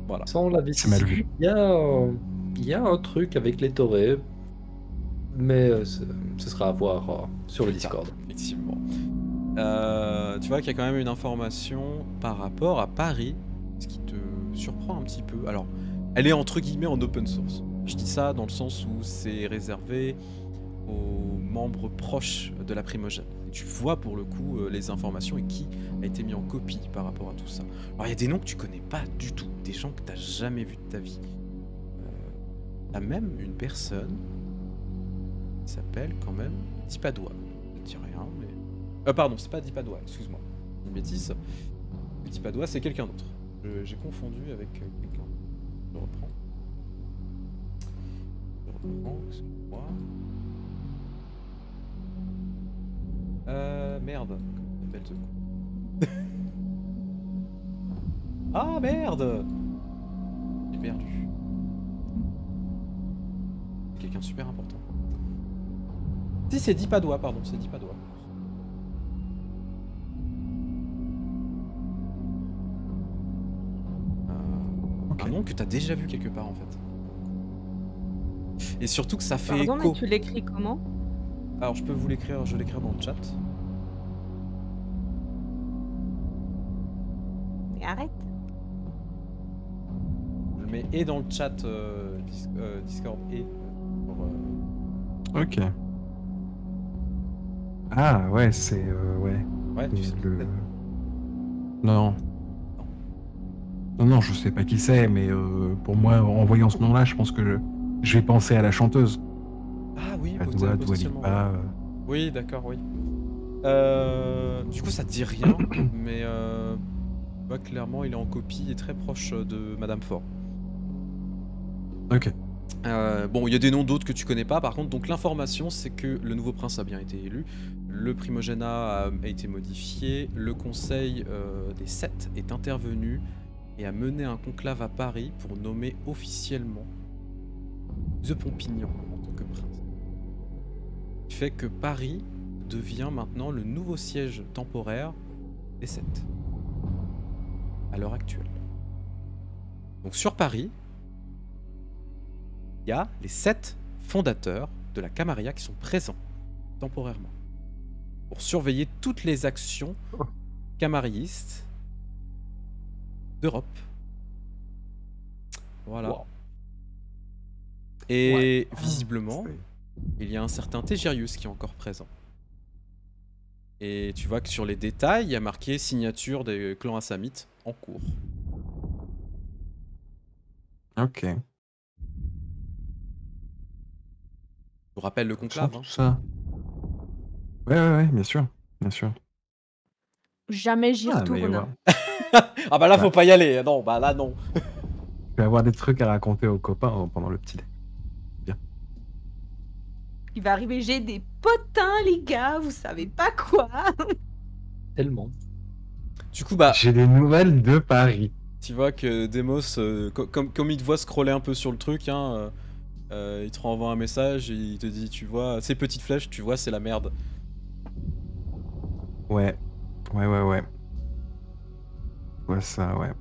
Voilà. sans la C'est mal vu. vicissitude, il y a un truc avec les taurets mais ce sera à voir sur le Plus tard, Discord. Effectivement. Tu vois qu'il y a quand même une information par rapport à Paris, ce qui te surprend un petit peu. Alors, elle est entre guillemets en open source. Je dis ça dans le sens où c'est réservé aux membres proches de la primogène. Et tu vois pour le coup les informations et qui a été mis en copie par rapport à tout ça. Alors il y a des noms que tu connais pas du tout, des gens que tu n'as jamais vus de ta vie. T'as même une personne qui s'appelle quand même Dipadois. Je ne dis rien, mais... pardon, c'est pas Dipadois, excuse-moi. Une bêtise. Dipadois, c'est quelqu'un d'autre. J'ai confondu avec quelqu'un. Je reprends. Excuse-moi. Merde. Comment s'appelle ce con? Ah merde! J'ai perdu. Quelqu'un de super important. Si, c'est Dipadois, pardon, c'est Dipadois. Ok. Un nom que t'as déjà vu quelque part en fait. Et surtout que ça fait Pardon, écho. mais tu l'écris comment? Alors je peux vous l'écrire, je l'écrire dans le chat. Mais arrête. Je le mets et dans le chat Discord et pour, Ok. Ah ouais, c'est ouais. ouais, tu sais Le... Non. Non, je sais pas qui c'est, mais pour moi, en voyant ce nom-là, je pense que je vais penser à la chanteuse. Ah oui, Dua potentiellement. Lipa. Oui, d'accord, oui. Du coup, ça te dit rien, mais tu vois, clairement, il est en copie et très proche de Madame Fort. Ok. Bon, il y a des noms d'autres que tu connais pas, par contre, donc l'information, c'est que le nouveau prince a bien été élu, le primogénat a été modifié, le conseil des 7 est intervenu et a mené un conclave à Paris pour nommer officiellement The Pompignan en tant que prince. Ce qui fait que Paris devient maintenant le nouveau siège temporaire des 7 à l'heure actuelle. Donc sur Paris, il y a les 7 fondateurs de la Camarilla qui sont présents temporairement pour surveiller toutes les actions camarillistes d'Europe. Voilà. Wow. Et visiblement, C'est- il y a un certain Tegerius qui est encore présent. Et tu vois que sur les détails, il y a marqué signature des clans Assamites en cours. Ok. Je vous rappelle le conclave. Tout ça. Ouais, bien sûr. Bien sûr. Jamais j'y Ah, mais retourne. ouais. Ah bah là, faut pas y aller. Non, bah là, non. Je vais avoir des trucs à raconter aux copains pendant le petit dé. Il va arriver, j'ai des potins, les gars, vous savez pas quoi. Tellement. Du coup, bah, J'ai des nouvelles de Paris. tu vois que Demos, comme il te voit scroller un peu sur le truc, hein, il te renvoie un message et il te dit, tu vois, ces petites flèches, tu vois, c'est la merde. Ouais. Je vois ça, ouais.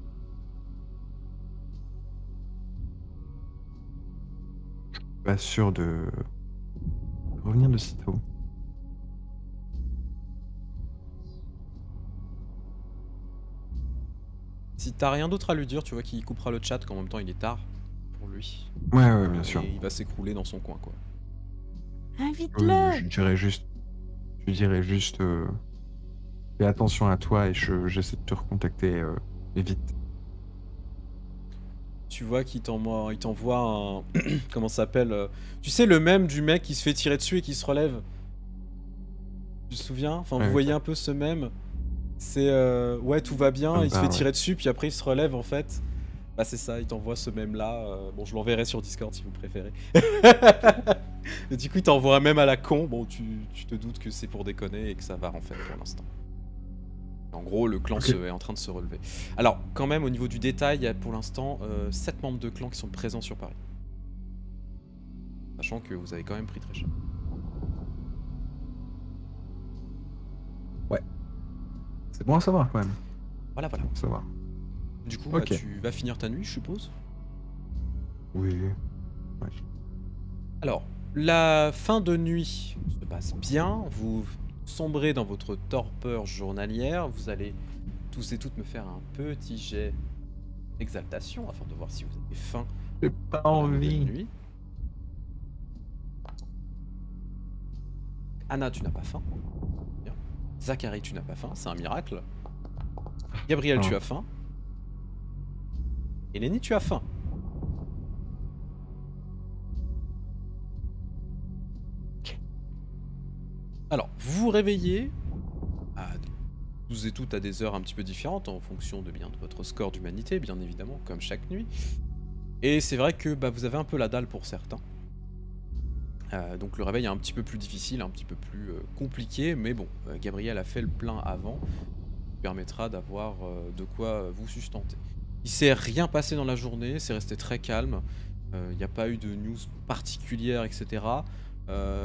Pas sûr de revenir de sitôt. Si t'as rien d'autre à lui dire, tu vois qu'il coupera le chat, qu'en même temps il est tard pour lui. Ouais, bien sûr. Et il va s'écrouler dans son coin, quoi. Invite-le. Je dirais juste fais attention à toi et j'essaie de te recontacter vite. Tu vois qu'il t'envoie un... Comment ça s'appelle tu sais, le mème du mec qui se fait tirer dessus et qui se relève. Tu te souviens? Enfin, Ouais, vous voyez un peu ce mème? C'est ouais, tout va bien, il se fait ouais. tirer dessus, puis après il se relève en fait. Bah c'est ça, il t'envoie ce mème là. Bon, je l'enverrai sur Discord si vous préférez. Et du coup, il t'envoie un mème à la con. Bon, tu te doutes que c'est pour déconner et que ça va en fait pour l'instant. En gros, le clan Ok. est en train de se relever. Alors, quand même, au niveau du détail, il y a pour l'instant 7 membres de clan qui sont présents sur Paris. Sachant que vous avez quand même pris très cher. C'est bon à savoir quand même. Voilà. Bon à savoir. Du coup, Ok. bah, tu vas finir ta nuit, je suppose. Oui. Alors, la fin de nuit se passe bien, vous sombrez dans votre torpeur journalière, vous allez tous et toutes me faire un petit jet d'exaltation afin de voir si vous avez faim. J'ai pas pour la envie. nouvelle nuit. Anna, tu n'as pas faim. Bien. Zachary, tu n'as pas faim, c'est un miracle. Gabriel, tu Non. as faim. Et Lenny, tu as faim. Alors, vous vous réveillez à tous et toutes à des heures un petit peu différentes en fonction de votre score d'humanité, bien évidemment, comme chaque nuit. Et c'est vrai que vous avez un peu la dalle pour certains. Donc le réveil est un petit peu plus difficile, un petit peu plus compliqué, mais bon, Gabriel a fait le plein avant, qui permettra d'avoir de quoi vous sustenter. Il s'est rien passé dans la journée, c'est resté très calme, il n'y a pas eu de news particulière, etc.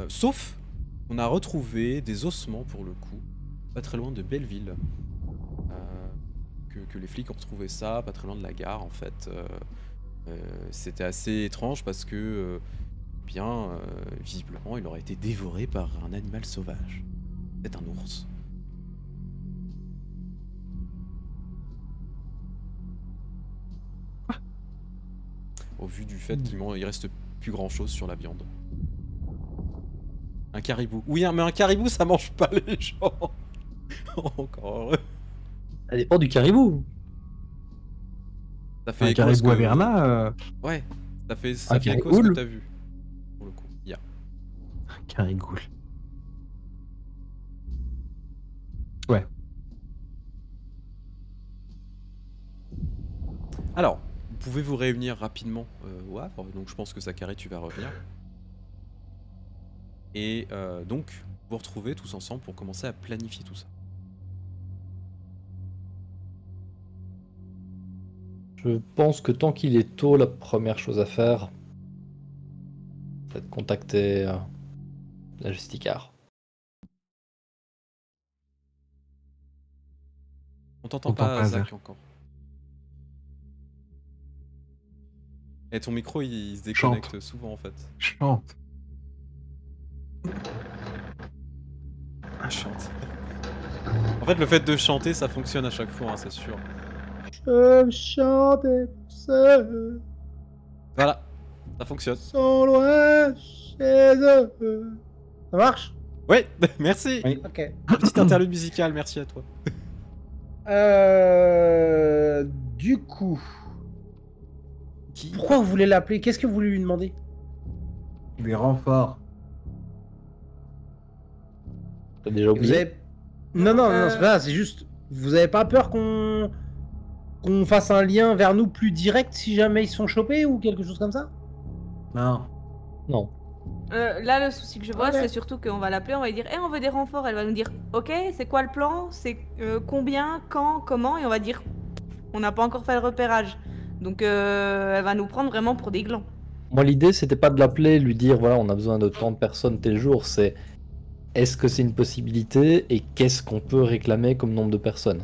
Sauf qu'on a retrouvé des ossements pour le coup, pas très loin de Belleville. Que les flics ont retrouvé ça, pas très loin de la gare en fait. C'était assez étrange parce que visiblement, il aurait été dévoré par un animal sauvage. C'est un ours. Au vu du fait il reste plus grand chose sur la viande. Un caribou. Oui, mais un caribou, ça mange pas les gens. Encore heureux. Ça dépend du caribou. Ça fait Un écho à ce caribou à que- Berna, Ouais, ça fait écho Un à ce que carigoule. t'as vu. Pour le coup. Yeah. carigoule. Ouais. Alors, vous pouvez vous réunir rapidement au Havre, donc je pense que Zachary, tu vas revenir. Et donc, vous retrouvez tous ensemble pour commencer à planifier tout ça. Je pense que tant qu'il est tôt, la première chose à faire, c'est de contacter la Justicar. On t'entend On t'entend pas, pas, Zach, Zach. encore. Et ton micro, il se déconnecte souvent, en fait. Chante. Il chante. En fait, le fait de chanter, ça fonctionne à chaque fois, hein, c'est sûr. Je chantais pour ceux Voilà, ça fonctionne. qui sont loin chez eux. Ça marche? Ouais, merci. Oui. Ok. Petite interlude musicale, merci à toi. Du coup, Qui pourquoi vous voulez l'appeler? Qu'est-ce que vous voulez lui demander? Des renforts. T'as déjà Vous oublié? avez... Non, c'est pas ça, c'est juste... Vous avez pas peur qu'on fasse un lien vers nous plus direct si jamais ils se font choper ou quelque chose comme ça? Non. Non. Là, le souci que je vois, Ok. c'est surtout qu'on va l'appeler, on va lui dire, on veut des renforts. Elle va nous dire, ok, c'est quoi le plan? C'est combien, quand, comment? Et on va dire, on n'a pas encore fait le repérage. Donc, elle va nous prendre vraiment pour des glands. Moi, l'idée, c'était pas de l'appeler, lui dire voilà, on a besoin de tant de personnes tel jour. C'est est-ce que c'est une possibilité et qu'est-ce qu'on peut réclamer comme nombre de personnes?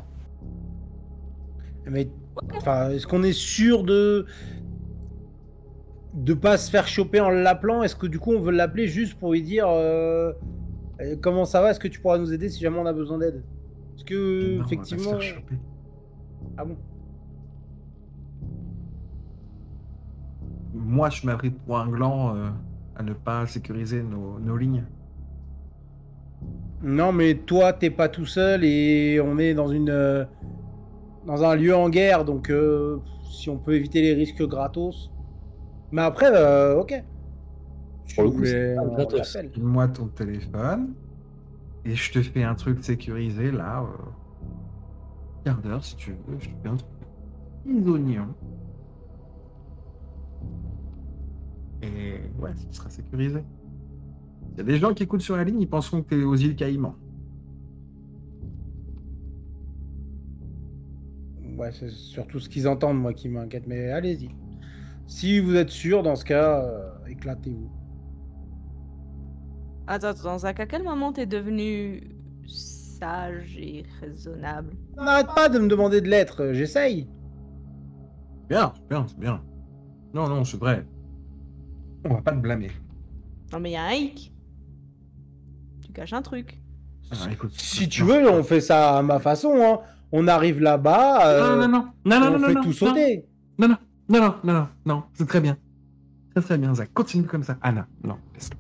Mais, enfin, est-ce qu'on est sûr de pas se faire choper en l'appelant? Est-ce que du coup on veut l'appeler juste pour lui dire comment ça va? Est-ce que tu pourras nous aider si jamais on a besoin d'aide? Parce que Non, on va pas se effectivement, faire choper. ah bon? Moi, je m'apprête pour un gland à ne pas sécuriser nos lignes. Non, mais toi t'es pas tout seul et on est dans une dans un lieu en guerre, donc si on peut éviter les risques gratos. Mais après, ok. Pour le coup, voulais, c'est pas on gratos. l'appelle. File-moi ton téléphone et je te fais un truc sécurisé là. Quart d'heure si tu veux. Je te fais un truc. Des oignons. Et ouais, ce sera sécurisé. Il y a des gens qui écoutent sur la ligne, ils penseront que t'es aux îles Caïmans. Ouais, c'est surtout ce qu'ils entendent, moi, qui m'inquiète. Mais allez-y. Si vous êtes sûr, dans ce cas, éclatez-vous. Attends, Zach, à quel moment t'es devenu sage et raisonnable? N'arrête pas de me demander de l'être, j'essaye. Bien, c'est bien, c'est bien. Non, c'est vrai. On va pas te blâmer. Non, mais il y a un hic. Tu caches un truc. Ah, écoute, Si tu veux, on fait ça à ma façon. Hein. On arrive là-bas, on fait tout sauter. Non, c'est très bien. Très bien, Zach. Continue comme ça. Anna, non, laisse-le.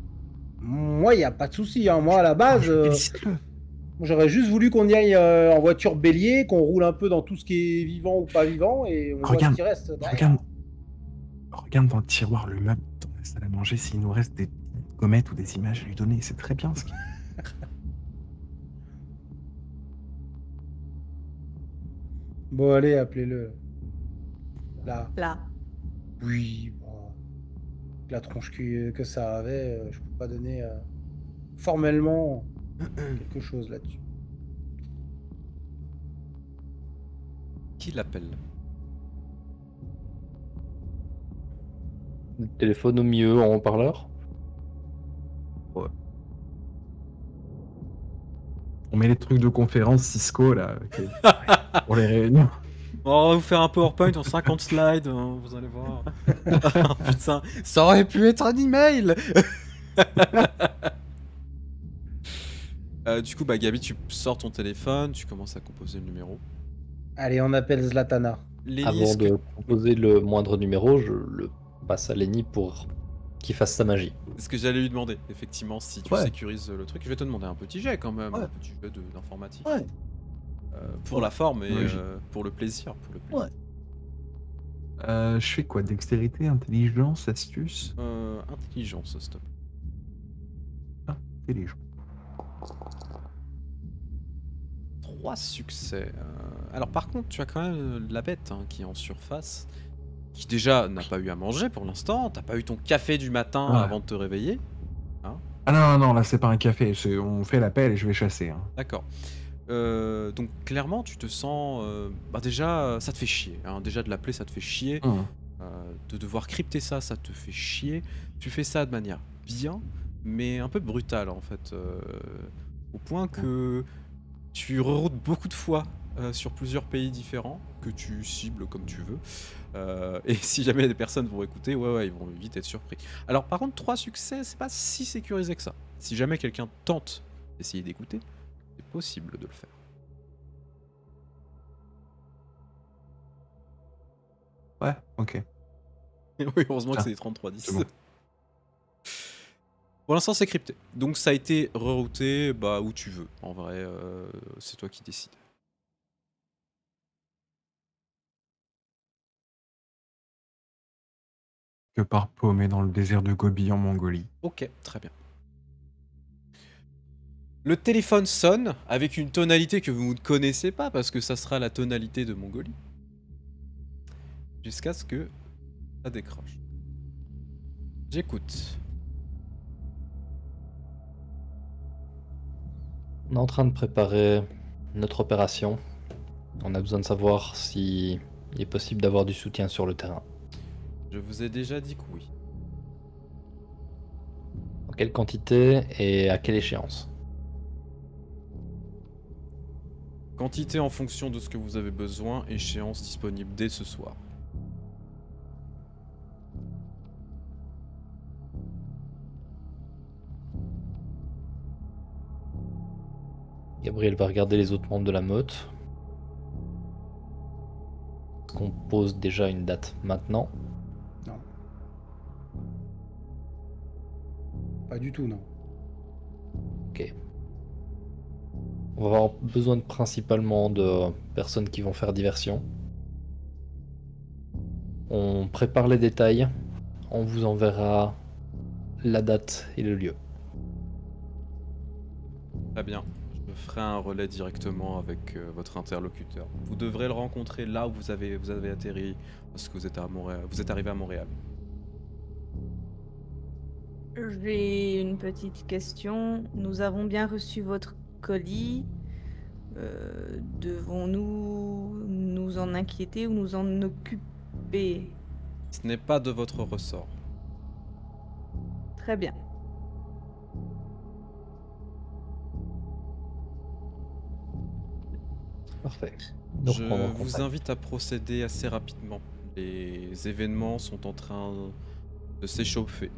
Moi, il n'y a pas de souci. Hein. Moi, à la base, Félicite-le. j'aurais juste voulu qu'on y aille en voiture bélier, qu'on roule un peu dans tout ce qui est vivant ou pas vivant, et on voit ce qui reste. derrière. Regarde dans le tiroir le meuble dans la salle à manger s'il nous reste des gommettes ou des images à lui donner. C'est très bien ce qu'il Bon, allez, appelez-le. Là. Là. Oui, bon, la tronche que ça avait, je peux pas donner formellement quelque chose là-dessus. Qui l'appelle? Le téléphone au milieu en haut-parleur. On met les trucs de conférence Cisco là pour les réunions. Bon, on va vous faire un PowerPoint en 50 slides, hein, vous allez voir. Putain, ça aurait pu être un email. Du coup, bah Gabi, tu sors ton téléphone, tu commences à composer le numéro. Allez, on appelle Zlatana. Lenny, Avant est-ce que- de composer le moindre numéro, je le passe à Lenny pour qu'il fasse sa magie. c'est ce que j'allais lui demander, effectivement, si tu Ouais. sécurises le truc. Je vais te demander un petit jet quand même, Ouais. un petit jet d'informatique. Ouais. Pour la forme et Ouais, pour le plaisir. Ouais. Je fais quoi? Dextérité, intelligence, astuce? Intelligence, stop. Intelligence. 3 succès. Alors par contre, tu as quand même la bête hein, qui est en surface, qui déjà n'a pas eu à manger pour l'instant, t'as pas eu ton café du matin Ouais. avant de te réveiller. Ah non, là c'est pas un café, on fait l'appel et je vais chasser. Hein. D'accord. Donc clairement, tu te sens... bah déjà, ça te fait chier. Hein. Déjà de l'appeler, ça te fait chier. De devoir crypter ça, ça te fait chier. Tu fais ça de manière bien, mais un peu brutale en fait. Au point que tu reroutes beaucoup de fois sur plusieurs pays différents, que tu cibles comme tu veux. Et si jamais des personnes vont écouter, ouais, ils vont vite être surpris. Alors par contre, 3 succès, c'est pas si sécurisé que ça. Si jamais quelqu'un tente d'essayer d'écouter, c'est possible de le faire. Ouais, ok. Oui, heureusement que Ah, c'est des 33-10. c'est bon. Pour l'instant, c'est crypté. Donc ça a été rerouté bah, où tu veux. En vrai, c'est toi qui décides. Que par paumé dans le désert de Gobi en Mongolie. Ok, très bien. Le téléphone sonne avec une tonalité que vous ne connaissez pas parce que ça sera la tonalité de Mongolie. Jusqu'à ce que ça décroche. J'écoute. On est en train de préparer notre opération. On a besoin de savoir si il est possible d'avoir du soutien sur le terrain. Je vous ai déjà dit que oui. En quelle quantité et à quelle échéance? Quantité en fonction de ce que vous avez besoin, échéance disponible dès ce soir. Gabriel va regarder les autres membres de la meute. Est-ce qu'on pose déjà une date maintenant? Pas du tout, non. Ok. On va avoir besoin principalement de personnes qui vont faire diversion. On prépare les détails. On vous enverra la date et le lieu. Très bien. Je ferai un relais directement avec votre interlocuteur. Vous devrez le rencontrer là où vous avez atterri parce que vous êtes à Montréal. Vous êtes arrivé à Montréal. J'ai une petite question. Nous avons bien reçu votre colis. Devons-nous nous en inquiéter ou nous en occuper? Ce n'est pas de votre ressort. Très bien. Parfait. Donc, Je prendre en vous contact. invite à procéder assez rapidement. Les événements sont en train de s'échauffer.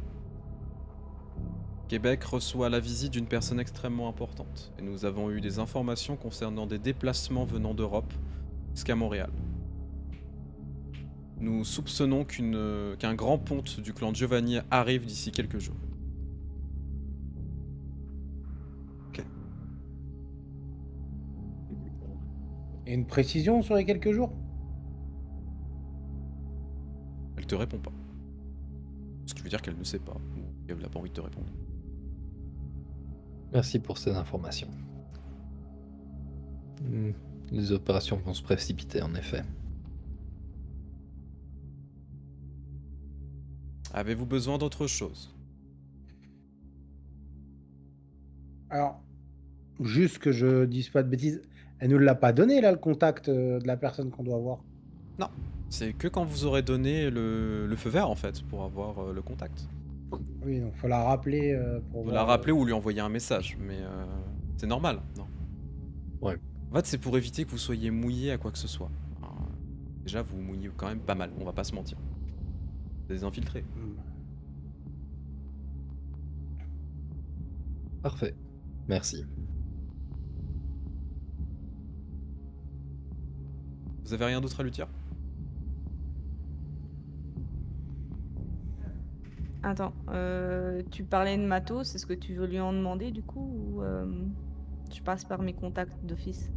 Québec reçoit la visite d'une personne extrêmement importante. Et nous avons eu des informations concernant des déplacements venant d'Europe jusqu'à Montréal. Nous soupçonnons qu'un grand ponte du clan Giovanni arrive d'ici quelques jours. Et une précision sur les quelques jours? Elle te répond pas. Ce qui veut dire qu'elle ne sait pas, ou qu'elle n'a pas envie de te répondre. Merci pour ces informations. Les opérations vont se précipiter, en effet. Avez-vous besoin d'autre chose? Alors, juste que je dise pas de bêtises, elle nous l'a pas donné là le contact de la personne qu'on doit voir. Non, c'est que quand vous aurez donné le feu vert en fait pour avoir le contact. Oui, donc faut la rappeler pour Vous voir, la rappeler ou lui envoyer un message, mais c'est normal, non? Ouais. En fait, c'est pour éviter que vous soyez mouillé à quoi que ce soit. Alors, déjà, vous vous mouillez quand même pas mal, on va pas se mentir. Des infiltrés. Parfait. Merci. Vous avez rien d'autre à lui dire? Attends, tu parlais de matos, est-ce que tu veux lui en demander du coup ou je passe par mes contacts d'office?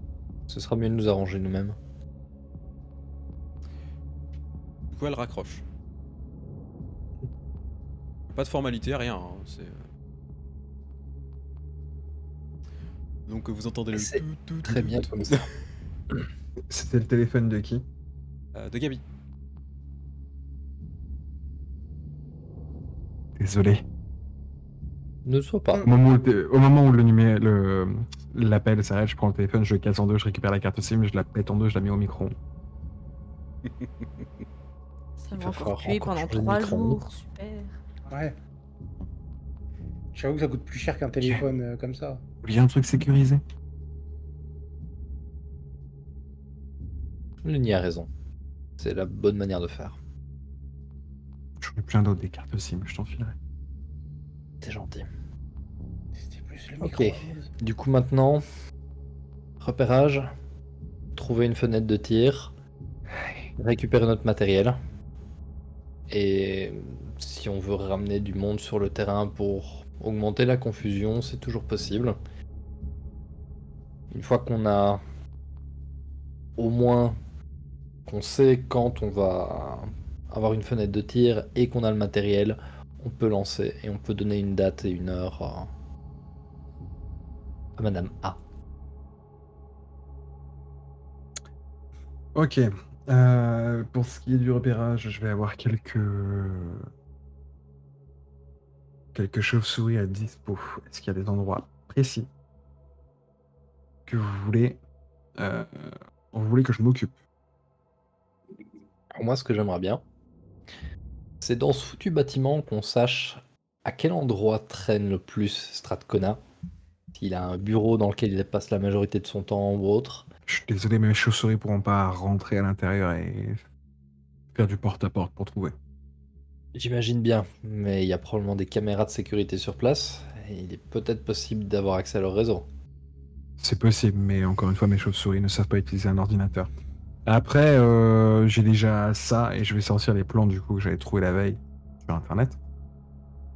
Ce sera mieux de nous arranger nous-mêmes. Du coup, elle raccroche. Pas de formalité, rien. Hein, donc vous entendez le C'est tout, très bien comme ça. C'était le téléphone de qui? de Gabi. Désolé. Ne sois pas. Au moment où l'appel s'arrête, je prends le téléphone, je le casse en deux, je récupère la carte SIM, je la pète en deux, je la mets au micro. Ça Il va va encore falloir puer encore pendant changer de 3 micro-ondes. jours, super. Ouais. J'avoue que ça coûte plus cher qu'un téléphone comme ça. Il y a un truc sécurisé. Lenny a raison. C'est la bonne manière de faire. J'en ai plein d'autres des cartes SIM, je t'enfilerai. C'est gentil. C'était plus le Ok. micro. Du coup maintenant, repérage, trouver une fenêtre de tir, récupérer notre matériel. Et si on veut ramener du monde sur le terrain pour augmenter la confusion, c'est toujours possible. Une fois qu'on a au moins qu'on sait quand on va avoir une fenêtre de tir et qu'on a le matériel, on peut lancer et on peut donner une date et une heure à Madame A. Ok. Pour ce qui est du repérage, je vais avoir quelques chauves-souris à dispo. Est-ce qu'il y a des endroits précis que vous voulez que je m'occupe? Alors moi, ce que j'aimerais bien, c'est dans ce foutu bâtiment qu'on sache à quel endroit traîne le plus Strathcona. S'il a un bureau dans lequel il passe la majorité de son temps ou autre. Je suis désolé, mais mes chauves-souris pourront pas rentrer à l'intérieur et faire du porte-à-porte pour trouver. J'imagine bien, mais il y a probablement des caméras de sécurité sur place, et il est peut-être possible d'avoir accès à leur réseau. C'est possible, mais encore une fois, mes chauves-souris ne savent pas utiliser un ordinateur. Après, j'ai déjà ça, et je vais sortir les plans du coup que j'avais trouvé la veille sur Internet.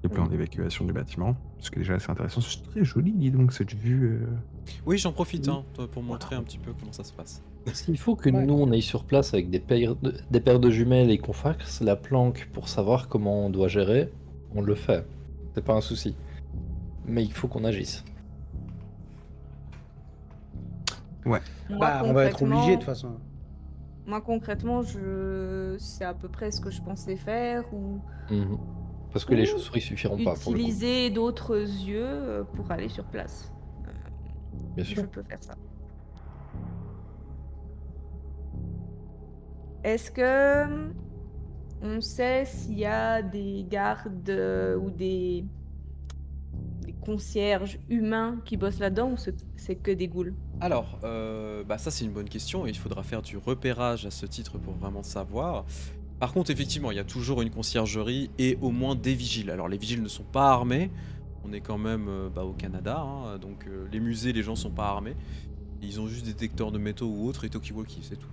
Les plans d'évacuation du bâtiment, parce que déjà c'est intéressant, c'est très joli, dis donc, cette vue. Oui, j'en profite hein, pour montrer un petit peu comment ça se passe. S'il faut que Ouais. nous on aille sur place avec des paires de jumelles et qu'on fasse la planque pour savoir comment on doit gérer, on le fait. C'est pas un souci. Mais il faut qu'on agisse. Moi, Bah, on va être concrètement- obligé de toute façon. Moi concrètement, c'est à peu près ce que je pensais faire ou Mhm. Parce que les Ou chauves-souris suffiront pas pour le coup. utiliser d'autres yeux pour aller sur place. Bien Je sûr. peux faire ça. Est-ce que on sait s'il y a des gardes ou des concierges humains qui bossent là-dedans ou c'est que des ghouls? Alors, bah ça c'est une bonne question et il faudra faire du repérage à ce titre pour vraiment savoir. Par contre, effectivement, il y a toujours une conciergerie et au moins des vigiles. Alors les vigiles ne sont pas armés, On est quand même au Canada, hein, donc les musées, les gens sont pas armés. Ils ont juste des détecteurs de métaux ou autres et talkie-walkie, c'est tout.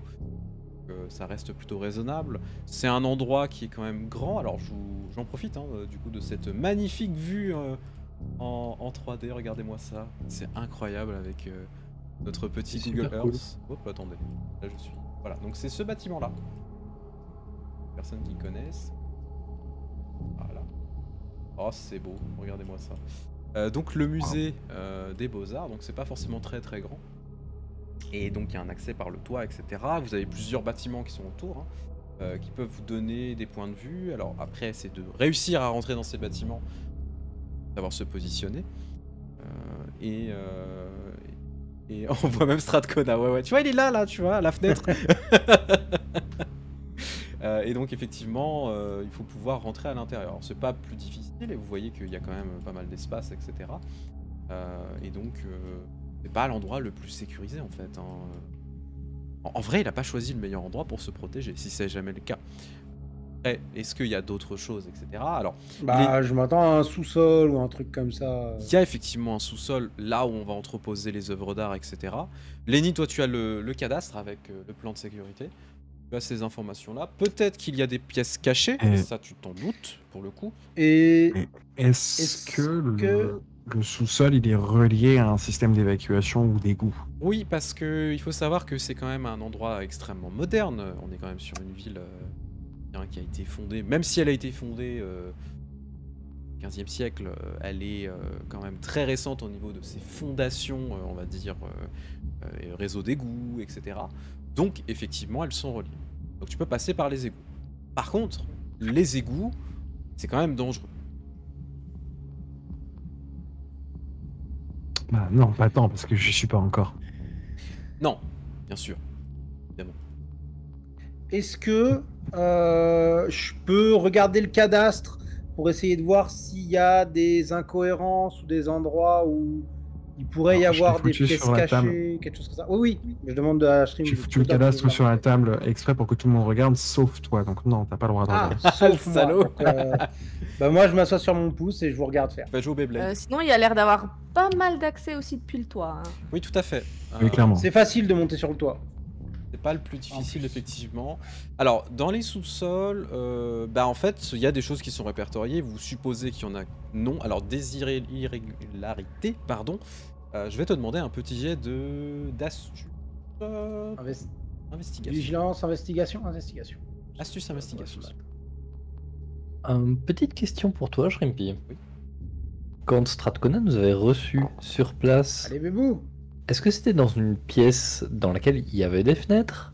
Ça reste plutôt raisonnable. C'est un endroit qui est quand même grand. Alors j'en profite du coup de cette magnifique vue en 3D. Regardez-moi ça, c'est incroyable avec notre petit C'est Google super Earth. Hop, attendez, là je suis. Voilà, donc c'est ce bâtiment-là. Personnes qui connaissent. Voilà. Oh, c'est beau, regardez-moi ça. Donc le musée des Beaux-Arts, donc c'est pas forcément très très grand. Et donc il y a un accès par le toit, etc. Vous avez plusieurs bâtiments qui sont autour, qui peuvent vous donner des points de vue. Alors après, c'est de réussir à rentrer dans ces bâtiments, savoir se positionner. Et on voit même Stratcona, ouais. Tu vois, il est là, tu vois, à la fenêtre. Et donc effectivement, il faut pouvoir rentrer à l'intérieur. Alors c'est pas plus difficile, et vous voyez qu'il y a quand même pas mal d'espace, etc. Et donc, c'est pas l'endroit le plus sécurisé en fait. En vrai, il a pas choisi le meilleur endroit pour se protéger, si c'est jamais le cas. Après, est-ce qu'il y a d'autres choses, etc. Alors, je m'attends à un sous-sol ou un truc comme ça. il y a effectivement un sous-sol, là où on va entreposer les œuvres d'art, etc. Lenny, toi tu as le cadastre avec le plan de sécurité. Tu as ces informations-là. Peut-être qu'il y a des pièces cachées, ça tu t'en doutes pour le coup. Et Est-ce que le sous-sol il est relié à un système d'évacuation ou d'égout? Oui, parce que il faut savoir que c'est quand même un endroit extrêmement moderne. On est quand même sur une ville qui a été fondée, même si elle a été fondée au XVe siècle, elle est quand même très récente au niveau de ses fondations, on va dire, réseau d'égouts, etc. Donc effectivement, elles sont reliées. Donc tu peux passer par les égouts. Par contre, les égouts, c'est quand même dangereux. Bah non, pas tant, parce que je suis pas encore. Non, bien sûr. Évidemment. est-ce que je peux regarder le cadastre pour essayer de voir s'il y a des incohérences ou des endroits où il pourrait y Alors, je avoir l'ai des foutu pièces sur la table. cachées, quelque chose comme ça? Oui, je demande à Shrim. J'ai foutu le cadastre sur la table exprès pour que tout le monde regarde, sauf toi. Donc non, t'as pas le droit de regarder. Sauf moi. Salaud. Donc, moi, je m'assois sur mon pouce et je vous regarde faire. Fais jouer au Beyblade. Sinon, il y a l'air d'avoir pas mal d'accès aussi depuis le toit. Hein. Oui, tout à fait. Oui, clairement. C'est facile de monter sur le toit. C'est pas le plus difficile, effectivement. Alors, dans les sous-sols, en fait, il y a des choses qui sont répertoriées. Vous supposez qu'il y en a non. Alors, des irrégularités, pardon. Je vais te demander un petit jet d'astuce. Investigation. Vigilance, investigation. Astuce, investigation. Petite question pour toi, Shrimpy. Oui. Quand Stratcona nous avait reçus sur place, Allez, bébou. est-ce que c'était dans une pièce dans laquelle il y avait des fenêtres?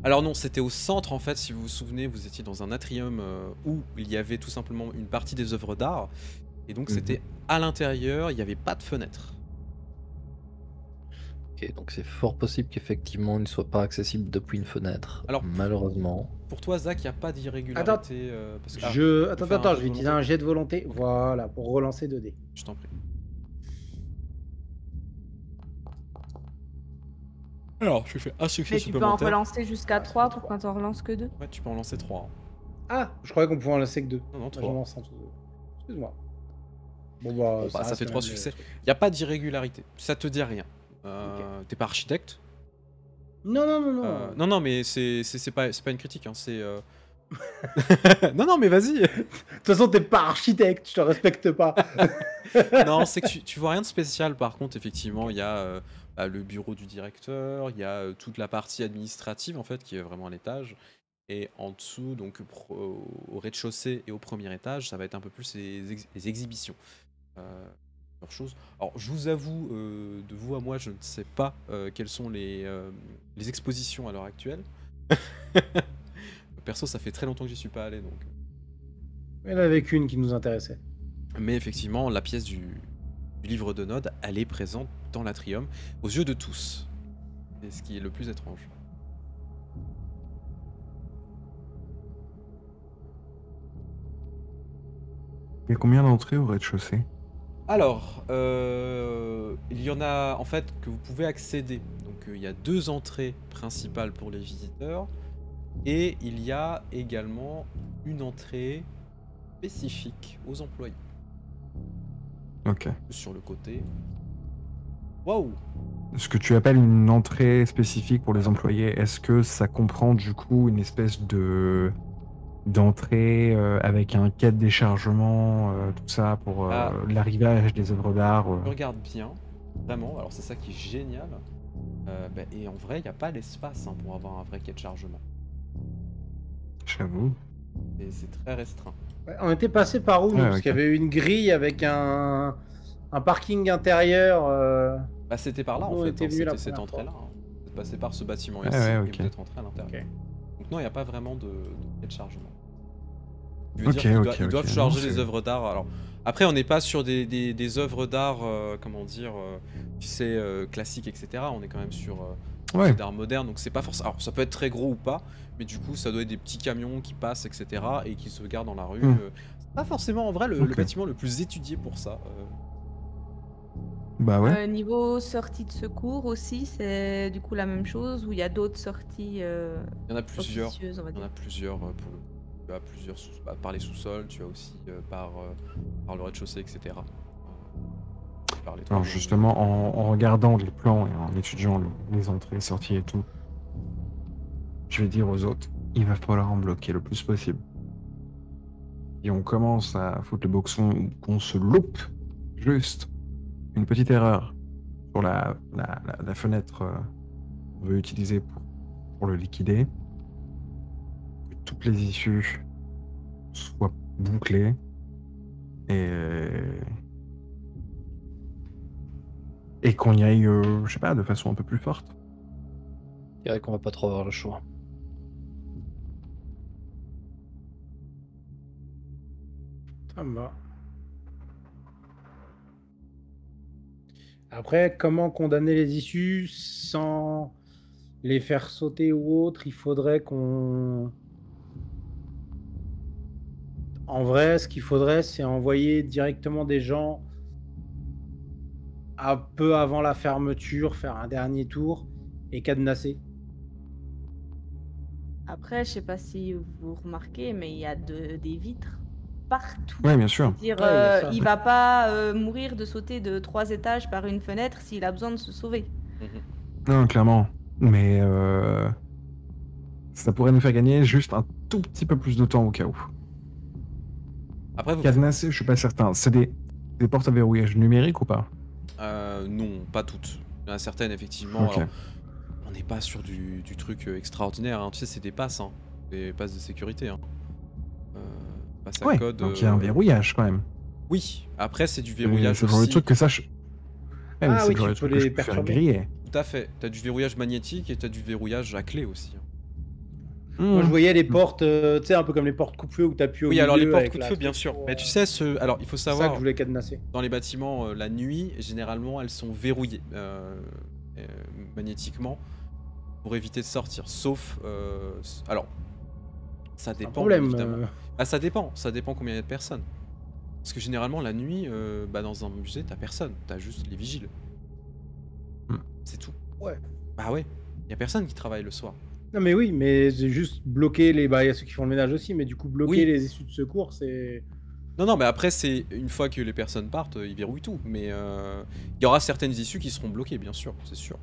Alors non, c'était au centre en fait, si vous vous souvenez, vous étiez dans un atrium où il y avait tout simplement une partie des œuvres d'art. Et donc c'était à l'intérieur, il n'y avait pas de fenêtre. Ok, donc c'est fort possible qu'effectivement il ne soit pas accessible depuis une fenêtre. Alors, malheureusement. Pour toi, Zach, il n'y a pas d'irrégularité. Parce que, Attends, je vais utiliser un jet de volonté. Voilà, pour relancer 2 dés. Je t'en prie. Alors, je fais un succès Mais tu peux en supplémentaire. relancer jusqu'à 3 pour quand on relance que 2. Ouais, tu peux en lancer 3. Ah, je croyais qu'on pouvait en lancer que 2. Non, non, J'en 3. lance un tout. Excuse-moi. Ça reste fait quand 3 même succès. le truc. Il n'y a pas d'irrégularité. Ça te dit rien. T'es pas architecte? Non. Non, mais c'est pas une critique. Hein, c'est. non, mais vas-y. De toute façon, t'es pas architecte, je te respecte pas. Non, c'est que tu vois rien de spécial. Par contre, effectivement, il y a le bureau du directeur, il y a toute la partie administrative en fait qui est vraiment à l'étage. Et en dessous, donc au rez-de-chaussée et au premier étage, ça va être un peu plus les exhibitions. Leurs choses. Alors, je vous avoue, de vous à moi, je ne sais pas quelles sont les expositions à l'heure actuelle. Perso, ça fait très longtemps que j'y suis pas allé, donc. Il y en avait qu'une qui nous intéressait. Mais effectivement, la pièce du livre de Nod, elle est présente dans l'atrium, aux yeux de tous. C'est ce qui est le plus étrange. Il y a combien d'entrées au rez-de-chaussée? Alors, il y en a en fait que vous pouvez accéder. Donc il y a 2 entrées principales pour les visiteurs. Et il y a également une entrée spécifique aux employés. Ok. sur le côté. Waouh! Ce que tu appelles une entrée spécifique pour les employés, est-ce que ça comprend du coup une espèce de d'entrée avec un quai de déchargement, tout ça pour Ah. l'arrivage des œuvres d'art Tu regardes bien, vraiment, alors c'est ça qui est génial. Et en vrai, il n'y a pas l'espace hein, pour avoir un vrai quai de chargement. J'avoue. Et c'est très restreint. Ouais, on était passé par où nous, Ouais, parce ok. qu'il y avait une grille avec un parking intérieur. Bah c'était par là Nous, en on fait, était hein, venus la c'était cette première fois. entrée-là. Hein. Vous êtes passé par ce bâtiment Ouais, ici ouais, et ok. vous êtes rentré à l'intérieur. Ok. Donc non, il n'y a pas vraiment de quai de chargement. Je veux Ok, dire qu'ils ok, ils doivent ok. charger Non, les c'est- œuvres d'art. Alors après, on n'est pas sur des œuvres d'art, comment dire, tu sais, classiques, etc. On est quand même sur Ouais. d'art moderne, donc c'est pas forcément. Alors ça peut être très gros ou pas, mais du coup ça doit être des petits camions qui passent, etc. et qui se gardent dans la rue. C'est pas forcément en vrai le Ok. bâtiment le plus étudié pour ça. Bah ouais. Niveau sortie de secours aussi, c'est du coup la même chose ou il y a d'autres sorties Il y en a plusieurs. officieuses, on va Il y en dire. a plusieurs pour le coup. Tu as plusieurs par les sous-sols, tu as aussi par le rez-de-chaussée, etc. Par les Alors toits. justement, en regardant les plans et en étudiant les entrées, sorties et tout, je vais dire aux autres, il va falloir en bloquer le plus possible. Et on commence à foutre le boxon ou qu'on se loupe juste une petite erreur sur la fenêtre qu'on veut utiliser pour le liquider, que toutes les issues soient bouclées et qu'on y aille, je sais pas, de façon un peu plus forte. Je dirais qu'on va pas trop avoir le choix. Ça me va. Après, comment condamner les issues sans les faire sauter ou autre? Il faudrait qu'on... En vrai, ce qu'il faudrait, c'est envoyer directement des gens un peu avant la fermeture, faire un dernier tour et cadenasser. Après, je sais pas si vous remarquez, mais il y a des vitres partout. Ouais, bien sûr. C'est-à-dire, Ouais, il y a ça. il va pas mourir de sauter de 3 étages par une fenêtre s'il a besoin de se sauver. Non, clairement. Mais ça pourrait nous faire gagner juste un tout petit peu plus de temps au cas où. Après, vous Cadenasser, je suis pas certain. C'est des portes à verrouillage numérique ou pas? non, pas toutes. Il y en a certaines, effectivement. Ok. Alors, on n'est pas sur du truc extraordinaire. Hein. Tu sais, c'est des passes. Hein. Des passes de sécurité. Hein. Passes à Ouais, code. donc il y a un verrouillage quand même. Oui, après, c'est du verrouillage C'est le genre de aussi. truc que ça... Ouais, mais Ah c'est oui, le genre tu de peux truc que les je peux faire perturber. griller. Tout à fait. T'as du verrouillage magnétique et t'as du verrouillage à clé aussi. Hein. Moi, je voyais les portes, tu sais, un peu comme les portes coupe-feu où t'appuies au Oui, milieu. alors les portes avec coup de la feu, bien truc sûr. pour, Mais tu sais, alors il faut c'est ça que savoir, je voulais cadenasser. dans les bâtiments, la nuit, généralement, elles sont verrouillées magnétiquement pour éviter de sortir. Sauf. Alors, ça Un dépend, problème. évidemment. Ah, ça dépend combien il y a de personnes. Parce que généralement, la nuit, dans un musée, t'as personne. T'as juste les vigiles. C'est tout. Ouais. Bah ouais. Il y a personne qui travaille le soir. Non, mais oui, mais c'est juste bloquer les. Bah, il y a ceux qui font le ménage aussi, mais du coup, bloquer Oui. les issues de secours, c'est. Non, mais après, c'est une fois que les personnes partent, ils verrouillent tout. Mais il y aura certaines issues qui seront bloquées, bien sûr, c'est sûr.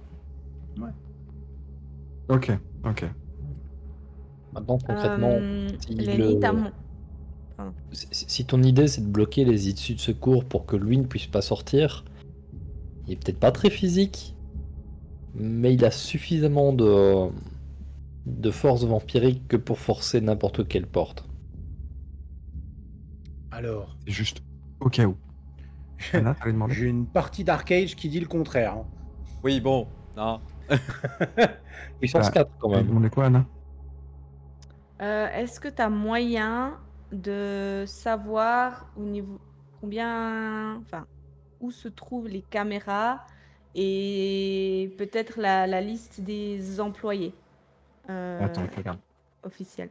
Ok. Maintenant, concrètement, si, Lenny, t'as mon... si ton idée c'est de bloquer les issues de secours pour que lui ne puisse pas sortir, il est peut-être pas très physique, mais il a suffisamment de force vampirique que pour forcer n'importe quelle porte. Alors, C'est juste au cas où. Anna, t'allais demander? j'ai une partie d'Arcage qui dit le contraire. Hein. Oui, bon. Non. Puissance Ah, 4 quand T'allais même. demander quoi, Anna? Est-ce que tu as moyen de savoir au niveau combien, enfin, où se trouvent les caméras et peut-être la liste des employés Attends, je regarde. officiels?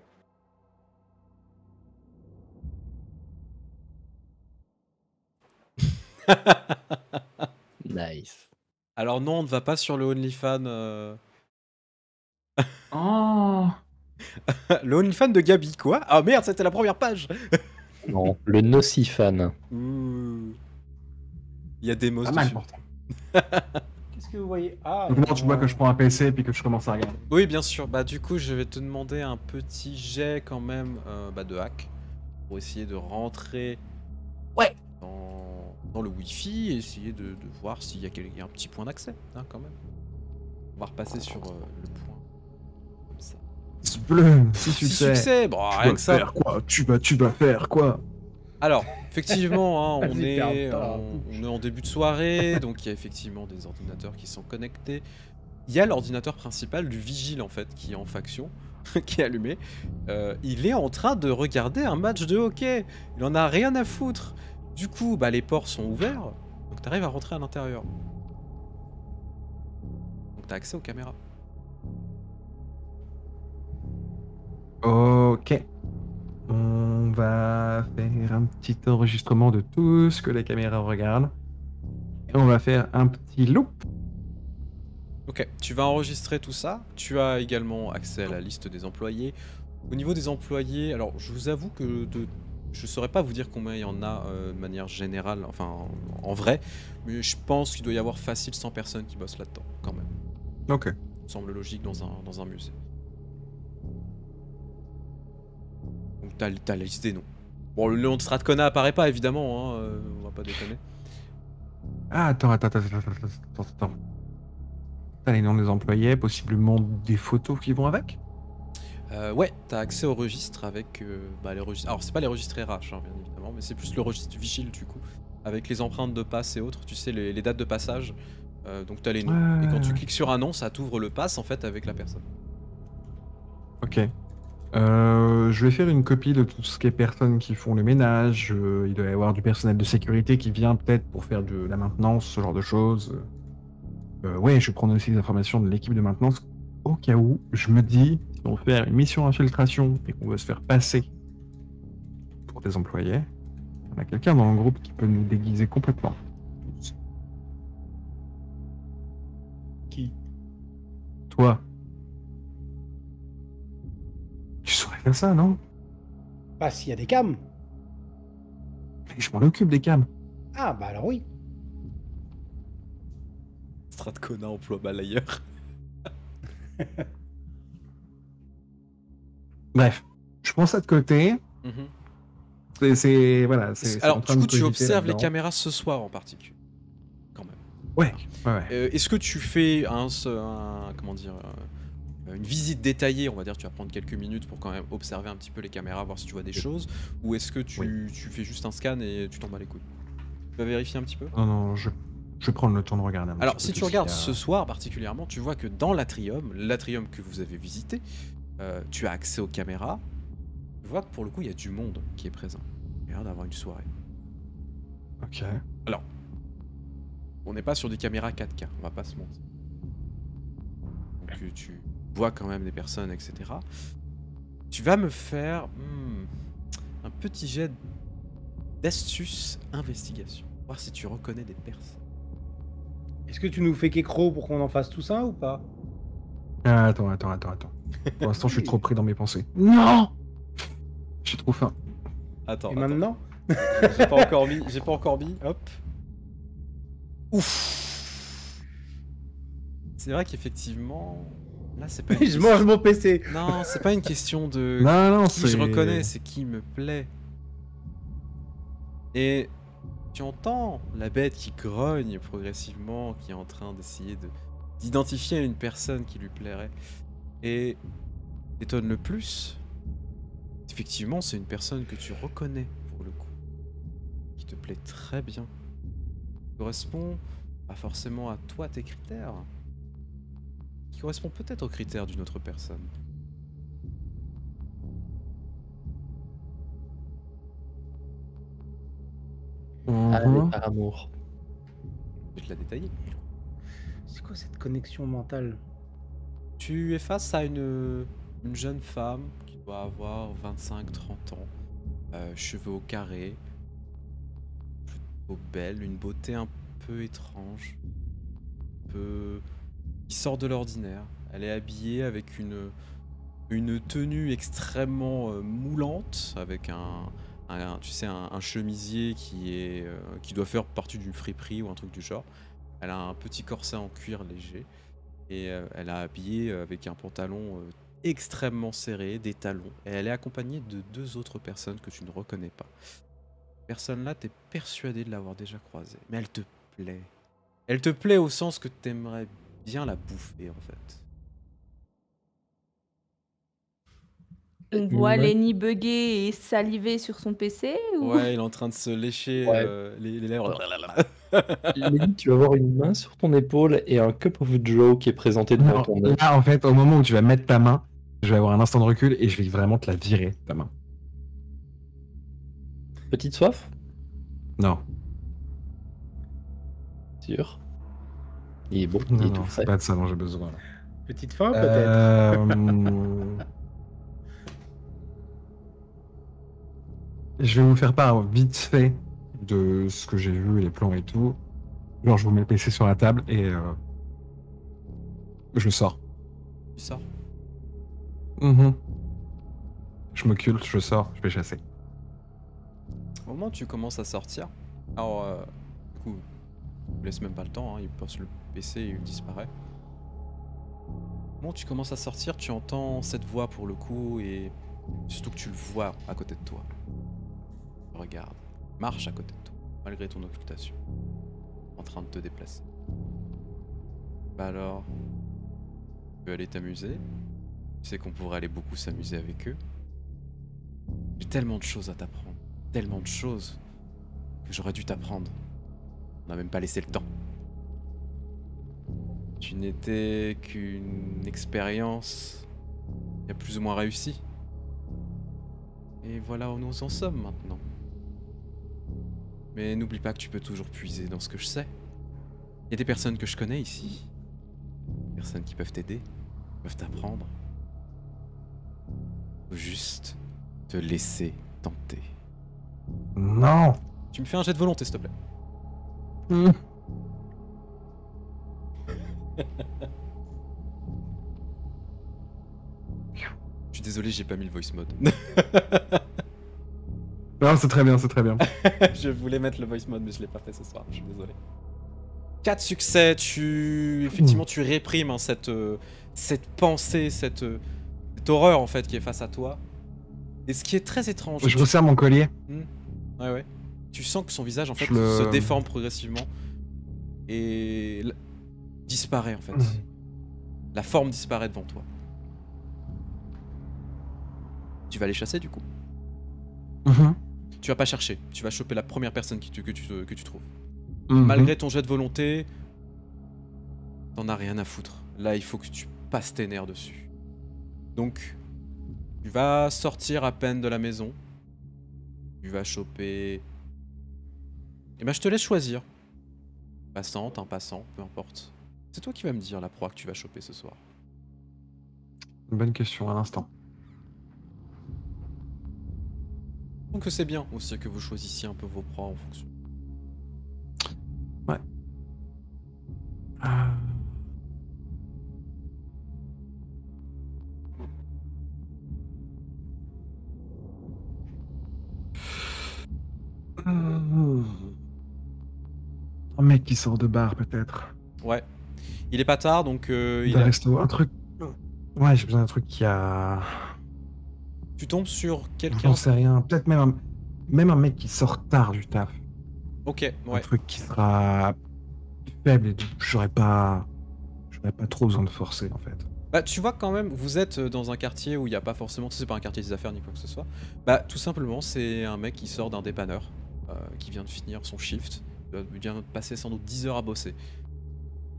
Nice. Alors non, on ne va pas sur le OnlyFans. Oh! Le OnlyFans de Gabi, quoi? Ah merde, c'était la première page. Non, le Nocifan. Ouh. Il y a des mots Pas mal dessus. pourtant. Qu'est-ce que vous voyez? Ah, Donc non, tu vois que je prends un PC et puis que je commence à regarder. Oui, bien sûr. Bah, du coup, je vais te demander un petit jet quand même de hack pour essayer de rentrer dans le Wi-Fi et essayer de voir s'il y a il y a un petit point d'accès, hein, quand même. On va repasser sur le point. Comme ça. Bleu, 6 6 succès. succès. Bon, Tu rien vas que ça. faire quoi? Tu vas faire quoi? Alors, effectivement, hein, on Vas-y, ferme est ta on est en début de soirée, donc il y a effectivement des ordinateurs qui sont connectés. Il y a l'ordinateur principal du vigile en fait qui est en faction, qui est allumé. Il est en train de regarder un match de hockey. Il en a rien à foutre. Du coup, bah, les ports sont ouverts, donc tu arrives à rentrer à l'intérieur. Donc tu as accès aux caméras. Ok. On va faire un petit enregistrement de tout ce que les caméras regardent. Et on va faire un petit loop. Ok, tu vas enregistrer tout ça. Tu as également accès à la liste des employés. Au niveau des employés, alors je vous avoue que je saurais pas vous dire combien il y en a de manière générale, enfin en vrai, mais je pense qu'il doit y avoir facile 100 personnes qui bossent là-dedans, quand même. Ok. Ça me semble logique dans un musée. Donc t'as la liste des noms. Bon, le nom de Stratcona apparaît pas évidemment, hein, on va pas déconner. Ah, attends. T'as les noms des employés, possiblement des photos qui vont avec? Ouais, t'as accès au registre avec les registres. Alors c'est pas les registres RH, hein, bien évidemment, mais c'est plus le registre Vigile du coup, avec les empreintes de passe et autres. Tu sais les dates de passage. Donc t'as les noms. Et quand tu cliques sur un nom, ça t'ouvre le pass en fait avec la personne. Ok. Je vais faire une copie de tout ce qui est personnes qui font le ménage. Il doit y avoir du personnel de sécurité qui vient peut-être pour faire de la maintenance, ce genre de choses. Ouais, je vais prendre aussi les informations de l'équipe de maintenance au cas où. Je me dis, si on fait une mission infiltration et qu'on veut se faire passer pour des employés, on a quelqu'un dans le groupe qui peut nous déguiser complètement. Qui? Toi. Tu saurais faire ça, non? Pas s'il y a des cams. Mais je m'en occupe des cams. Ah, bah alors oui. Stratcona emploi balayeur. Bref, je prends ça de côté. C'est voilà. Alors en du train coup de tu cogiter observes les là-dedans. caméras ce soir en particulier. Quand même. Ouais. Est-ce que tu fais une visite détaillée, on va dire, tu vas prendre quelques minutes pour quand même observer un petit peu les caméras, voir si tu vois des choses, ou est-ce que tu fais juste un scan et tu t'en bats les couilles? Tu vas vérifier un petit peu? Non, je vais prendre le temps de regarder un Alors petit si peu tu tout regardes qu'il y a. ce soir particulièrement, tu vois que dans l'atrium que vous avez visité, tu as accès aux caméras. Tu vois que pour le coup il y a du monde qui est présent. Il y a l'air d'avoir une soirée. Ok. Alors, on n'est pas sur des caméras 4K, on va pas se mentir. Donc tu vois quand même des personnes, etc. Tu vas me faire un petit jet d'astuce investigation. Voir si tu reconnais des personnes. Est-ce que tu nous fais qu'écro pour qu'on en fasse tout ça ou pas? Ah, attends. Pour l'instant, je suis trop pris dans mes pensées. Non. J'ai trop faim. Attends. Et maintenant? J'ai pas encore mis. Hop. Ouf. C'est vrai qu'effectivement, là c'est pas. Je mange mon PC. Non, c'est pas une question de. Non, qui je reconnais, c'est qui me plaît. Et tu entends la bête qui grogne progressivement, qui est en train d'essayer d'identifier une personne qui lui plairait. Et t'étonne le plus, effectivement, c'est une personne que tu reconnais pour le coup, qui te plaît très bien, qui correspond pas forcément à toi, tes critères, qui correspond peut-être aux critères d'une autre personne. Allez, par amour. Je vais te la détailler. C'est quoi cette connexion mentale? Tu es face à une jeune femme qui doit avoir 25-30 ans, cheveux au carré, plutôt belle, une beauté un peu étrange, qui sort de l'ordinaire. Elle est habillée avec une tenue extrêmement moulante, avec tu sais, un chemisier qui doit faire partie d'une friperie ou un truc du genre. Elle a un petit corset en cuir léger et elle a habillé avec un pantalon extrêmement serré, des talons. Et elle est accompagnée de 2 autres personnes que tu ne reconnais pas. Personne-là, t'es persuadé de l'avoir déjà croisée, mais elle te plaît. Elle te plaît au sens que t'aimerais bien la bouffer en fait. On voit Ouais. Lenny bugger et saliver sur son PC ou... Ouais, il est en train de se lécher Ouais. les lèvres. Lily, tu vas avoir une main sur ton épaule et un cup of Joe qui est présenté devant Non, ton œil. là, en fait, au moment où tu vas mettre ta main, je vais avoir un instant de recul et je vais vraiment te la virer, ta main. Petite soif? Non, Sûr. Il est beau, il non, est tout non, frais. c'est pas de ça dont j'ai besoin. Là. Petite faim peut-être. Je vais vous faire part vite fait de ce que j'ai vu, les plans et tout. Genre, je vous mets le PC sur la table et je sors. Tu sors. Je m'occulte, je sors, je vais chasser. Au moment où tu commences à sortir, alors du coup, il ne laisse même pas le temps, hein, il pose le PC et il disparaît. Au moment où tu commences à sortir, tu entends cette voix pour le coup et surtout que tu le vois à côté de toi. Regarde, marche à côté de toi, malgré ton occultation, en train de te déplacer. Bah alors, tu peux aller t'amuser. Tu sais qu'on pourrait aller beaucoup s'amuser avec eux. J'ai tellement de choses à t'apprendre, tellement de choses que j'aurais dû t'apprendre. On n'a même pas laissé le temps. Tu n'étais qu'une expérience qui a plus ou moins réussi. Et voilà où nous en sommes maintenant. Mais n'oublie pas que tu peux toujours puiser dans ce que je sais. Il y a des personnes que je connais ici. Des personnes qui peuvent t'aider, peuvent t'apprendre. Faut juste te laisser tenter. Non. Tu me fais un jet de volonté, s'il te plaît. Je suis désolé, j'ai pas mis le voice mode. Non, c'est très bien, c'est très bien. Je voulais mettre le voice mode, mais je l'ai pas fait ce soir. Je suis désolé. 4 succès, effectivement, tu réprimes hein, cette pensée, cette horreur en fait qui est face à toi. Et ce qui est très étrange. Je resserre mon collier. Ouais, ouais. Tu sens que son visage en fait Je le- se déforme progressivement et disparaît en fait. La forme disparaît devant toi. Tu vas les chasser du coup. Tu vas pas chercher, tu vas choper la première personne que tu trouves. Malgré ton jet de volonté, t'en as rien à foutre. Là, il faut que tu passes tes nerfs dessus. Donc, tu vas sortir à peine de la maison. Tu vas choper... Eh ben, je te laisse choisir. Passante, un passant, peu importe. C'est toi qui vas me dire la proie que tu vas choper ce soir. Bonne question, à l'instant. Donc c'est bien aussi que vous choisissiez un peu vos proies en fonction. Ouais. Un mec qui sort de bar, peut-être. Ouais. Il est pas tard, donc il D'un a... resto, un truc... Ouais, j'ai besoin d'un truc qui a... Tu tombes sur quelqu'un... J'en sais rien. Peut-être même un mec qui sort tard du taf. Ok, ouais. Un truc qui sera faible et j'aurais pas trop besoin de forcer, en fait. Bah tu vois quand même, vous êtes dans un quartier où il n'y a pas forcément... C'est pas un quartier des affaires ni quoi que ce soit. Bah tout simplement, c'est un mec qui sort d'un dépanneur, qui vient de finir son shift. Il vient de passer sans doute 10 heures à bosser.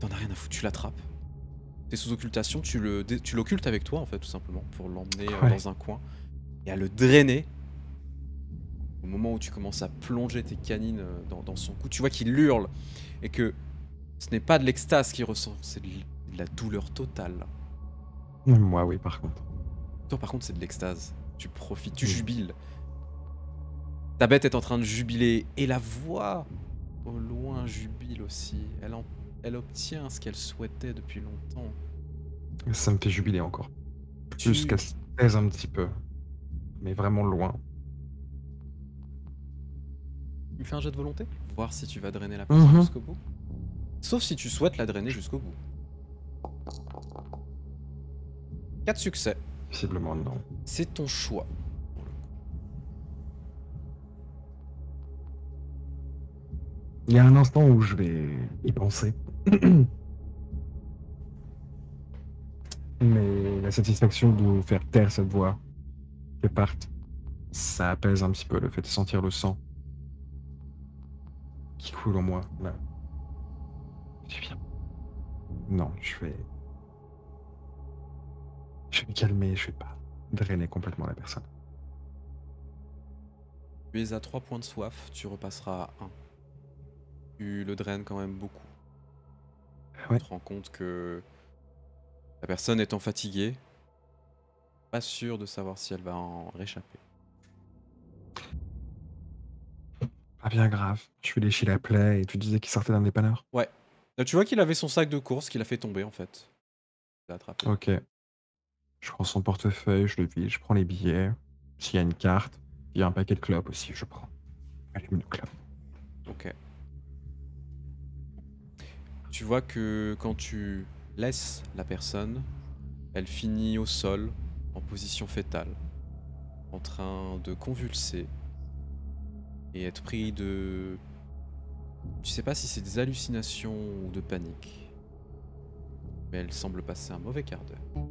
T'en as rien à foutre, tu l'attrapes. T'es sous occultation, tu l'occultes avec toi en fait tout simplement, pour l'emmener Ouais. dans un coin et à le drainer. Au moment où tu commences à plonger tes canines dans son cou, tu vois qu'il hurle et que ce n'est pas de l'extase qu'il ressent, c'est de la douleur totale. Moi, oui, par contre. Toi par contre c'est de l'extase, tu profites, tu Oui. jubiles. Ta bête est en train de jubiler et la voix au loin jubile aussi. Elle obtient ce qu'elle souhaitait depuis longtemps. Ça me fait jubiler encore. Tu- Juste qu'elle se taise un petit peu. Mais vraiment loin. Tu me fais un jet de volonté? Voir si tu vas drainer la personne jusqu'au bout. Sauf si tu souhaites la drainer jusqu'au bout. 4 succès. Visiblement non. C'est ton choix. Il y a un instant où je vais y penser. Mais la satisfaction de faire taire cette voix, qu'elle parte, ça apaise un petit peu le fait de sentir le sang qui coule en moi. Là. C'est bien. Non, je vais me calmer, je vais pas drainer complètement la personne. Tu es à 3 points de soif, tu repasseras à 1. Tu le draines quand même beaucoup. Ouais. Tu te rends compte que la personne étant fatiguée, pas sûre de savoir si elle va en réchapper. Pas bien grave. Je vais lécher la plaie et tu disais qu'il sortait d'un dépanneur? Ouais. Là, tu vois qu'il avait son sac de course qu'il a fait tomber en fait. Il l'a attrapé. Ok. Je prends son portefeuille, je le vide, je prends les billets. S'il y a une carte, il y a un paquet de clopes aussi, je prends. Allume une clope. Ok. Tu vois que quand tu laisses la personne, elle finit au sol, en position fétale, en train de convulser et être pris de... Tu sais pas si c'est des hallucinations ou de panique, mais elle semble passer un mauvais quart d'heure.